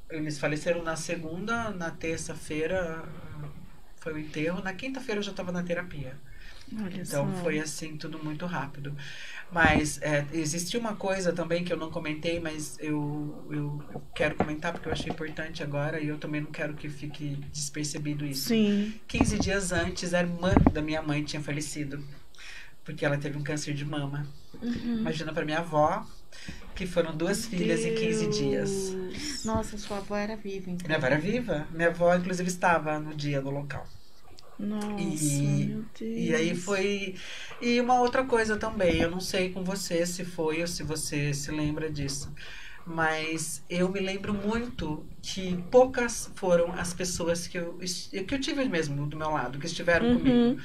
eles faleceram na segunda, na terça-feira foi o enterro, na quinta-feira eu já estava na terapia. Olha então só. Foi assim, tudo muito rápido. Mas existe uma coisa também que eu não comentei, mas eu quero comentar porque eu achei importante agora, e eu também não quero que fique despercebido isso. Sim. 15 dias antes, a irmã da minha mãe tinha falecido, porque ela teve um câncer de mama. Imagina, para minha avó, que foram 2 filhas em 15 dias. Nossa, sua avó era viva, então. Minha avó era viva. Minha avó, inclusive, estava no dia do local. Nossa, meu Deus. E aí foi... E uma outra coisa também, eu não sei com você se foi ou se você se lembra disso, mas eu me lembro muito que poucas foram as pessoas que eu tive mesmo do meu lado, que estiveram comigo.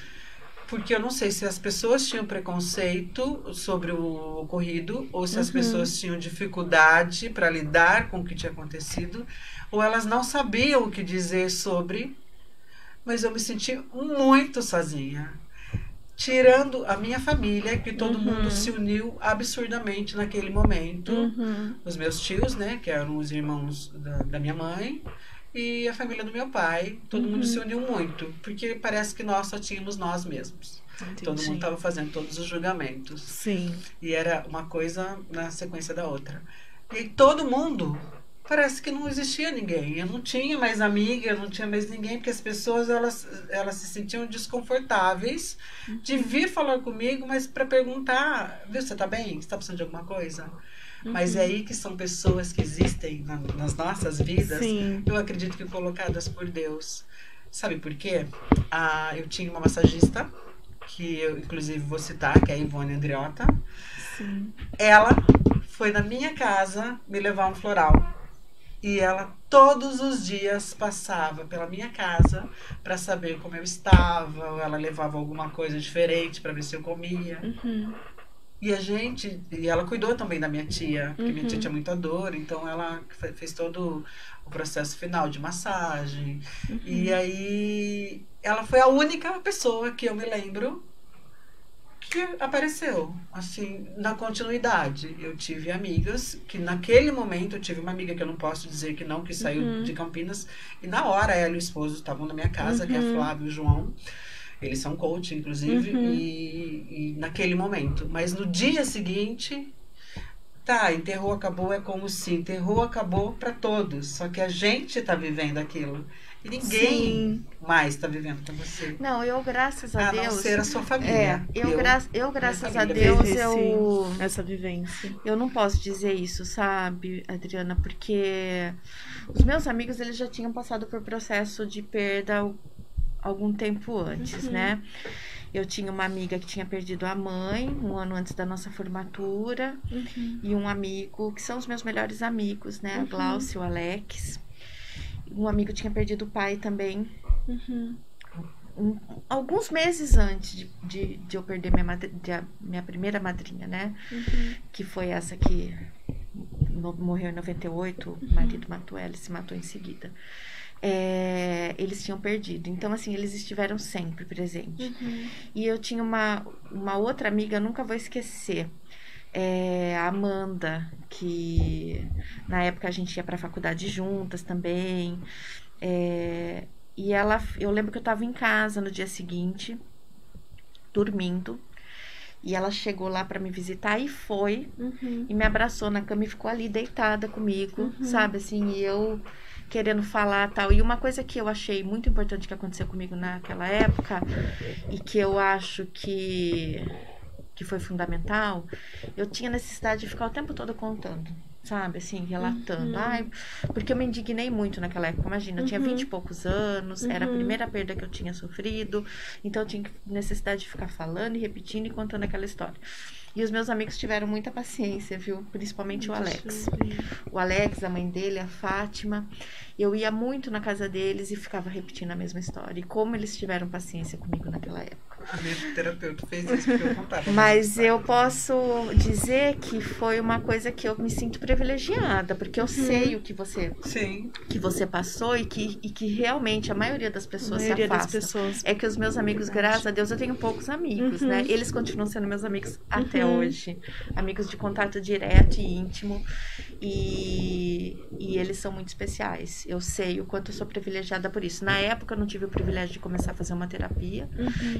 Porque eu não sei se as pessoas tinham preconceito sobre o ocorrido ou se as pessoas tinham dificuldade para lidar com o que tinha acontecido ou elas não sabiam o que dizer sobre, mas eu me senti muito sozinha. Tirando a minha família, que todo mundo se uniu absurdamente naquele momento. Os meus tios, né, que eram os irmãos da minha mãe, e a família do meu pai, todo mundo se uniu muito, porque parece que nós só tínhamos nós mesmos. Entendi. Todo mundo estava fazendo todos os julgamentos. Sim. E era uma coisa na sequência da outra. E todo mundo, parece que não existia ninguém. Eu não tinha mais amiga, eu não tinha mais ninguém, porque as pessoas elas se sentiam desconfortáveis de vir falar comigo, mas para perguntar, viu, você tá bem? Você tá precisando de alguma coisa? Mas é aí que são pessoas que existem nas nossas vidas, Sim. eu acredito que colocadas por Deus. Sabe por quê? Eu tinha uma massagista, que eu inclusive vou citar, que é a Ivone Andriota. Sim. Ela foi na minha casa me levar um floral. E ela todos os dias passava pela minha casa para saber como eu estava, ou ela levava alguma coisa diferente para ver se eu comia. E ela cuidou também da minha tia, porque minha tia tinha muita dor, então ela fez todo o processo final de massagem. E aí ela foi a única pessoa que eu me lembro que apareceu, assim, na continuidade. Eu tive amigas que naquele momento, eu tive uma amiga que eu não posso dizer que não, que saiu de Campinas, e na hora ela e o esposo estavam na minha casa, que é a Flávia e o João. Eles são coach, inclusive, e naquele momento. Mas no dia seguinte, enterrou, acabou, é como se enterrou, acabou para todos. Só que a gente tá vivendo aquilo. E ninguém mais tá vivendo com você. Não, eu, graças a Deus... A não ser a sua família. Eu graças a Deus, essa vivência. Eu não posso dizer isso, sabe, Adriana? Porque os meus amigos, eles já tinham passado por processo de perda algum tempo antes, né? Eu tinha uma amiga que tinha perdido a mãe um ano antes da nossa formatura e um amigo, que são os meus melhores amigos, né? A Glaucia e o Alex. Um amigo tinha perdido o pai também. Alguns meses antes de eu perder minha primeira madrinha, né? Que foi essa que morreu em 98, o marido matou ela e se matou em seguida. Eles tinham perdido. Então, assim, eles estiveram sempre presentes. E eu tinha uma outra amiga, eu nunca vou esquecer, a Amanda, que na época a gente ia pra faculdade juntas também. E eu lembro que eu tava em casa no dia seguinte, dormindo. E ela chegou lá pra me visitar e foi. E me abraçou na cama e ficou ali deitada comigo, sabe? Assim, e eu querendo falar tal. E uma coisa que eu achei muito importante que aconteceu comigo naquela época, e que eu acho que foi fundamental, eu tinha necessidade de ficar o tempo todo contando, sabe, assim, relatando. Porque eu me indignei muito naquela época. Imagina, eu tinha 20 e poucos anos, era a primeira perda que eu tinha sofrido, então eu tinha necessidade de ficar falando e repetindo e contando aquela história. E os meus amigos tiveram muita paciência, viu? Principalmente o Alex. O Alex, a mãe dele, a Fátima. Eu ia muito na casa deles e ficava repetindo a mesma história. E como eles tiveram paciência comigo naquela época. A minha terapeuta fez isso porque eu contava. Mas eu posso dizer que foi uma coisa que eu me sinto privilegiada, porque eu sei o que você passou e que realmente a maioria das pessoas se afasta. É que os meus amigos, graças a Deus, eu tenho poucos amigos, né? Eles continuam sendo meus amigos até hoje. Amigos de contato direto e íntimo. E eles são muito especiais. Eu sei o quanto eu sou privilegiada por isso. Na época eu não tive o privilégio de começar a fazer uma terapia.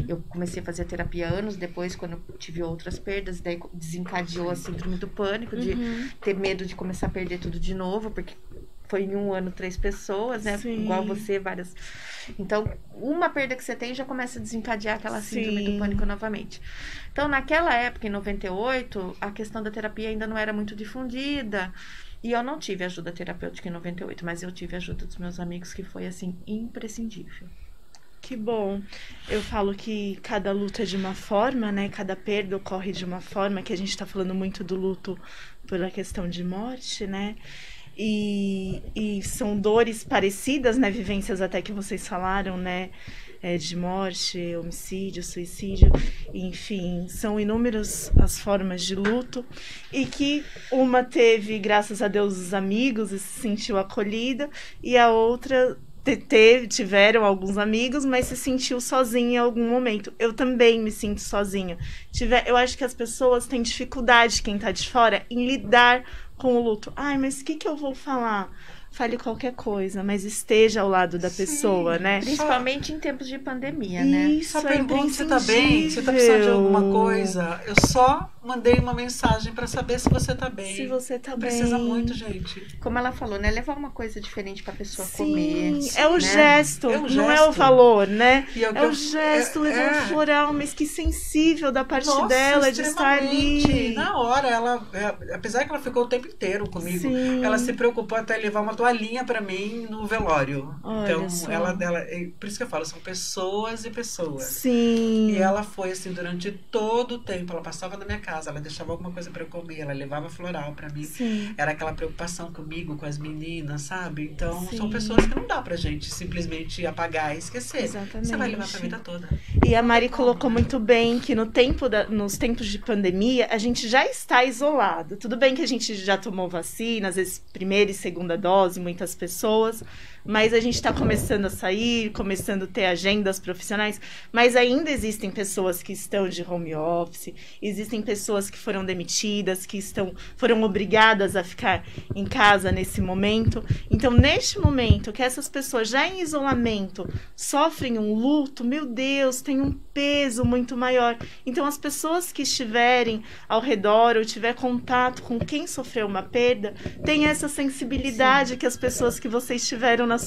Eu comecei a fazer terapia anos depois, quando eu tive outras perdas. Daí desencadeou a síndrome do pânico, de ter medo de começar a perder tudo de novo, porque foi em um ano 3 pessoas, né? Igual você, várias. Então, uma perda que você tem já começa a desencadear aquela síndrome do pânico novamente. Então, naquela época, em 98, a questão da terapia ainda não era muito difundida. E eu não tive ajuda terapêutica em 98, mas eu tive ajuda dos meus amigos, que foi, assim, imprescindível. Que bom. Eu falo que cada luto é de uma forma, né? Cada perda ocorre de uma forma, que a gente tá falando muito do luto pela questão de morte, né? E são dores parecidas, né? Vivências até que vocês falaram, né? De morte, homicídio, suicídio, enfim, são inúmeras as formas de luto, e que uma teve, graças a Deus, os amigos e se sentiu acolhida, e a outra tiveram alguns amigos, mas se sentiu sozinha em algum momento. Eu também me sinto sozinha. Eu acho que as pessoas têm dificuldade, quem tá de fora, em lidar com o luto. Ai, mas o que eu vou falar? Fale qualquer coisa, mas esteja ao lado da pessoa, né? Principalmente em tempos de pandemia, né? Isso, só pergunta se tá bem, se tá precisando de alguma coisa. Eu só mandei uma mensagem pra saber se você tá bem. Se você tá bem. Precisa muito, gente. Como ela falou, né? Levar uma coisa diferente pra pessoa comer. É o né? gesto, não é o valor, né? É o gesto, levar um floral, mas que sensível da parte dela de estar ali. Na hora, ela, apesar que ela ficou o tempo inteiro comigo, ela se preocupou até levar uma toalhinha pra mim no velório. Olha então, só. por isso que eu falo, são pessoas e pessoas. Sim. E ela foi assim, durante todo o tempo, ela passava na minha casa, ela deixava alguma coisa pra eu comer, ela levava floral pra mim. Sim. Era aquela preocupação comigo, com as meninas, sabe? Então, são pessoas que não dá pra gente simplesmente apagar e esquecer. Exatamente. Você vai levar pra vida toda. E a Mari colocou muito bem que nos tempos de pandemia, a gente já está isolado. Tudo bem que a gente já tomou vacina, às vezes primeira e segunda dose, muitas pessoas, mas a gente está começando a sair, começando a ter agendas profissionais, mas ainda existem pessoas que estão de home office, existem pessoas que foram demitidas, que foram obrigadas a ficar em casa nesse momento. Então, neste momento que essas pessoas já em isolamento sofrem um luto, meu Deus, tem um peso muito maior. Então, as pessoas que estiverem ao redor ou tiver contato com quem sofreu uma perda, tem essa sensibilidade que as pessoas que vocês tiveram nas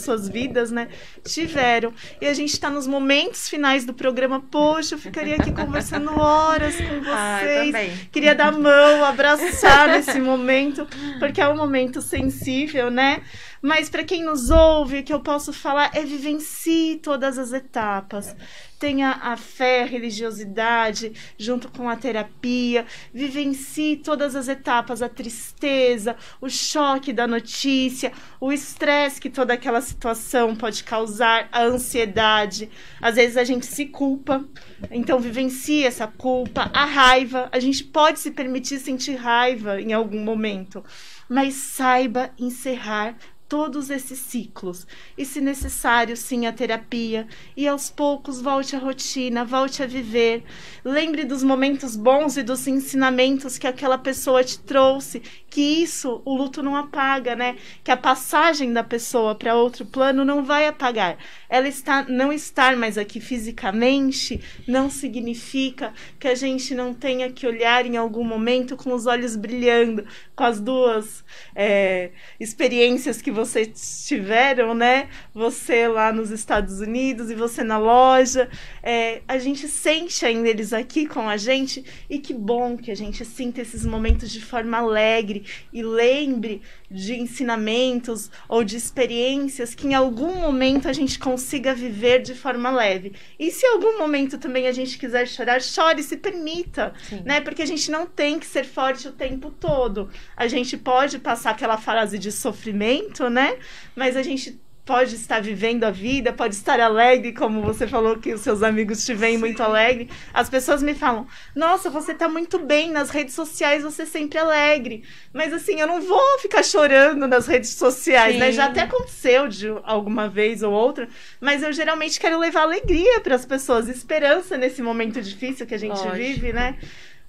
suas vidas, né, tiveram. E a gente está nos momentos finais do programa. Poxa, eu ficaria aqui conversando horas com vocês. Queria dar a mão, abraçar nesse momento, porque é um momento sensível, né? Mas para quem nos ouve, o que eu posso falar é vivencie todas as etapas. Tenha a fé, a religiosidade, junto com a terapia. Vivencie todas as etapas, a tristeza, o choque da notícia, o estresse que toda aquela situação pode causar, a ansiedade. Às vezes a gente se culpa, então vivencie essa culpa, a raiva. A gente pode se permitir sentir raiva em algum momento, mas saiba encerrar todos esses ciclos, e se necessário, sim, a terapia, e aos poucos volte à rotina, volte a viver, lembre dos momentos bons e dos ensinamentos que aquela pessoa te trouxe, que isso, o luto não apaga, né? Que a passagem da pessoa para outro plano não vai apagar. Ela não estar mais aqui fisicamente não significa que a gente não tenha que olhar em algum momento com os olhos brilhando, com as duas experiências que vocês tiveram, né? Você lá nos Estados Unidos e você na loja. A gente sente ainda eles aqui com a gente, e que bom que a gente sinta esses momentos de forma alegre e lembre de ensinamentos ou de experiências que em algum momento a gente consiga viver de forma leve. E se em algum momento também a gente quiser chorar, chore, se permita, né? Porque a gente não tem que ser forte o tempo todo. A gente pode passar aquela fase de sofrimento, né? Mas a gente pode estar vivendo a vida, pode estar alegre, como você falou que os seus amigos te veem muito alegre. As pessoas me falam, nossa, você tá muito bem nas redes sociais, você é sempre alegre. Mas assim, eu não vou ficar chorando nas redes sociais, né? Já até aconteceu de alguma vez ou outra, mas eu geralmente quero levar alegria para as pessoas, esperança nesse momento difícil que a gente vive, né?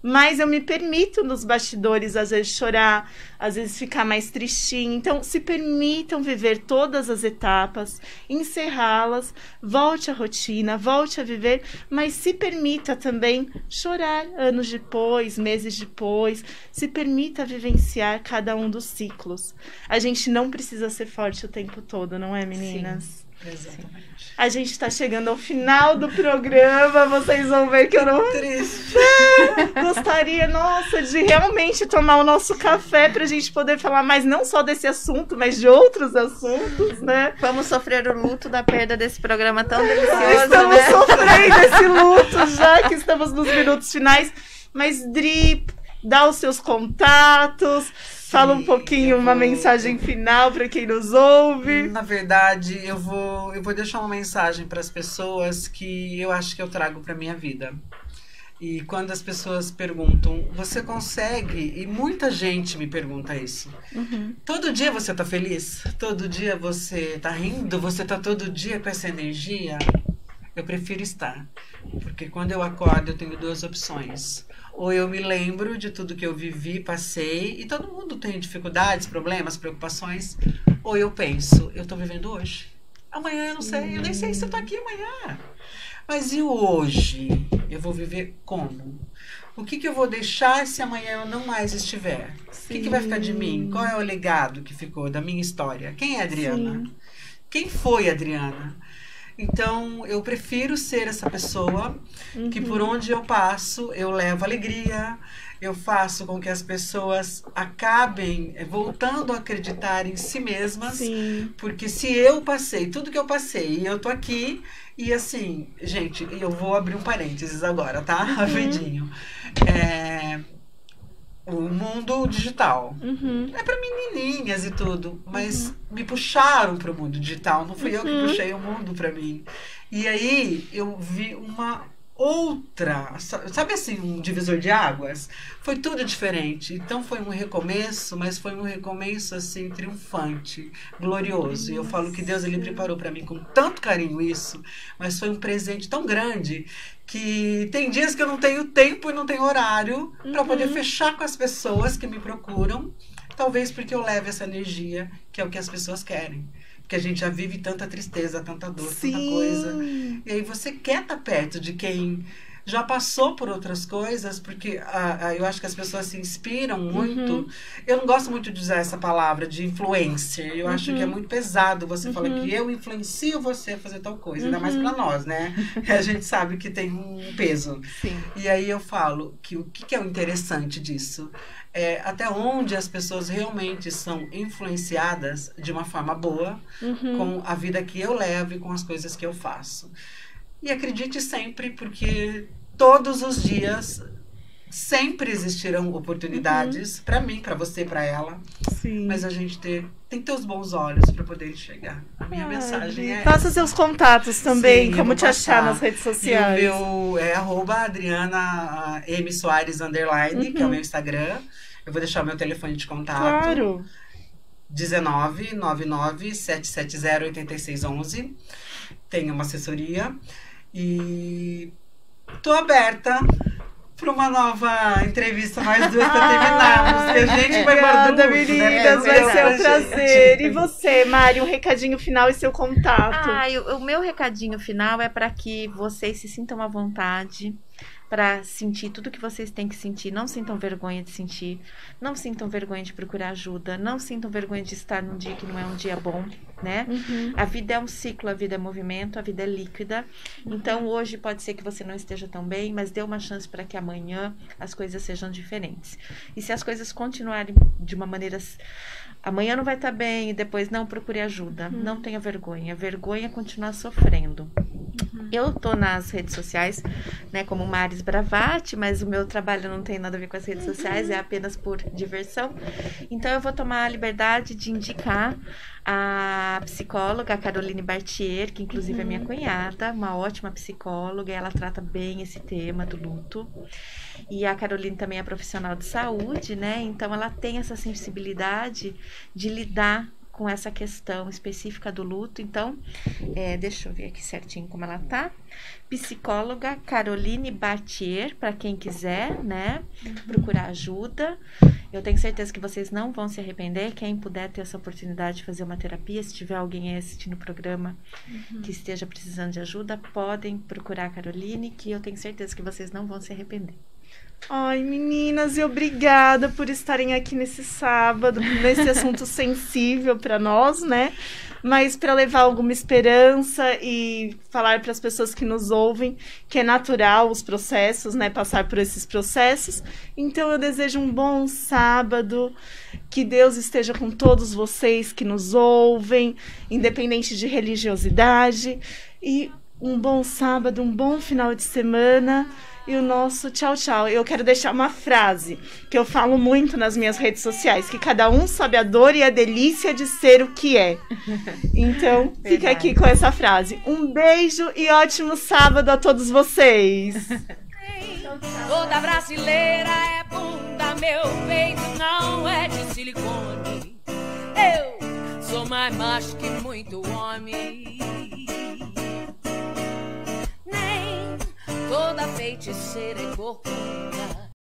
Mas eu me permito nos bastidores, às vezes, chorar, às vezes ficar mais tristinho. Então, se permitam viver todas as etapas, encerrá-las, volte à rotina, volte a viver, mas se permita também chorar anos depois, meses depois. Se permita vivenciar cada um dos ciclos. A gente não precisa ser forte o tempo todo, não é, meninas? Sim. Exatamente. A gente está chegando ao final do programa. Vocês vão ver que eu não... Triste. Gostaria, nossa, de realmente tomar o nosso café pra gente poder falar mais não só desse assunto, mas de outros assuntos, né? Vamos sofrer o luto da perda desse programa tão delicioso, Estamos né? sofrendo esse luto já que estamos nos minutos finais. Mas, Dri, dá os seus contatos, fala um pouquinho, uma mensagem final para quem nos ouve. Na verdade, eu vou deixar uma mensagem para as pessoas que eu acho que eu trago para minha vida. E quando as pessoas perguntam, você consegue? E muita gente me pergunta isso. Todo dia você tá feliz? Todo dia você tá rindo? Você tá todo dia com essa energia? Eu prefiro estar. Porque quando eu acordo, eu tenho duas opções. Ou eu me lembro de tudo que eu vivi, passei, e todo mundo tem dificuldades, problemas, preocupações. Ou eu penso, eu tô vivendo hoje. Amanhã eu não sei, eu nem sei se eu tô aqui amanhã. Mas e o hoje? Eu vou viver como? O que eu vou deixar se amanhã eu não mais estiver? O que vai ficar de mim? Qual é o legado que ficou da minha história? Quem é a Adriana? Sim. Quem foi a Adriana? Então, eu prefiro ser essa pessoa que por onde eu passo, eu levo alegria, eu faço com que as pessoas acabem voltando a acreditar em si mesmas. Sim. Porque se eu passei tudo que eu passei e eu tô aqui, e assim, gente, eu vou abrir um parênteses agora, tá? Rapidinho. O mundo digital. É para menininhas e tudo, mas me puxaram para o mundo digital, não fui eu que puxei o mundo para mim. E aí eu vi uma outra, sabe assim, um divisor de águas? Foi tudo diferente. Então foi um recomeço, mas foi um recomeço assim triunfante, glorioso. E eu falo que Deus ele preparou para mim com tanto carinho isso, mas foi um presente tão grande que tem dias que eu não tenho tempo e não tenho horário para poder fechar com as pessoas que me procuram, talvez porque eu levo essa energia, que é o que as pessoas querem. Porque a gente já vive tanta tristeza, tanta dor, tanta coisa. E aí você quer estar perto de quem já passou por outras coisas, porque eu acho que as pessoas se inspiram muito. Eu não gosto muito de usar essa palavra de influencer. Eu acho que é muito pesado você falar que eu influencio você a fazer tal coisa. Ainda mais pra nós, né? A gente sabe que tem um peso. Sim. E aí eu falo que o que é o interessante disso? É até onde as pessoas realmente são influenciadas de uma forma boa com a vida que eu levo e com as coisas que eu faço. E acredite sempre, porque todos os dias sempre existirão oportunidades para mim, para você, para ela. Sim. Mas a gente tem que ter os bons olhos para poder enxergar. A minha mensagem é Passa seus contatos também, Sim, como te achar passar nas redes sociais. E o meu é @Adriana M. Soares _, que é o meu Instagram. Eu vou deixar o meu telefone de contato. Claro. 19 99 770 8611. Tenho uma assessoria. E tô aberta para uma nova entrevista, mais duas para terminarmos. Que a gente vai Obrigada, meninas, vai ser um prazer. E você, Mari, um recadinho final e seu contato. O meu recadinho final é para que vocês se sintam à vontade para sentir tudo que vocês têm que sentir. Não sintam vergonha de sentir, não sintam vergonha de procurar ajuda, não sintam vergonha de estar num dia que não é um dia bom, né? A vida é um ciclo, a vida é movimento, a vida é líquida. Então hoje pode ser que você não esteja tão bem, mas dê uma chance para que amanhã as coisas sejam diferentes. E se as coisas continuarem de uma maneira... Amanhã não vai estar bem e depois não, procure ajuda. Não tenha vergonha. Vergonha é continuar sofrendo. Eu tô nas redes sociais, né, como Maris Bravati, mas o meu trabalho não tem nada a ver com as redes sociais, é apenas por diversão. Então eu vou tomar a liberdade de indicar a psicóloga, a Caroline Bartier, que inclusive é minha cunhada, uma ótima psicóloga, e ela trata bem esse tema do luto. E a Caroline também é profissional de saúde, né? Então ela tem essa sensibilidade de lidar com essa questão específica do luto. Então, deixa eu ver aqui certinho como ela tá. Psicóloga Caroline Bartier, para quem quiser, né, procurar ajuda. Eu tenho certeza que vocês não vão se arrepender. Quem puder ter essa oportunidade de fazer uma terapia, se tiver alguém assistindo o programa que esteja precisando de ajuda, podem procurar a Caroline, que eu tenho certeza que vocês não vão se arrepender. Ai, meninas, e obrigada por estarem aqui nesse sábado, nesse assunto sensível para nós, né? Mas para levar alguma esperança e falar para as pessoas que nos ouvem que é natural os processos, né? Passar por esses processos. Então eu desejo um bom sábado, que Deus esteja com todos vocês que nos ouvem, independente de religiosidade. E um bom sábado, um bom final de semana. E o nosso tchau, tchau. Eu quero deixar uma frase que eu falo muito nas minhas redes sociais, que cada um sabe a dor e a delícia de ser o que é. Então, fica aqui com essa frase. Um beijo e ótimo sábado a todos vocês. Toda brasileira é bunda, meu peito não é de silicone. Eu sou mais macho que muito homem. Nem toda feiticeira é corcunda.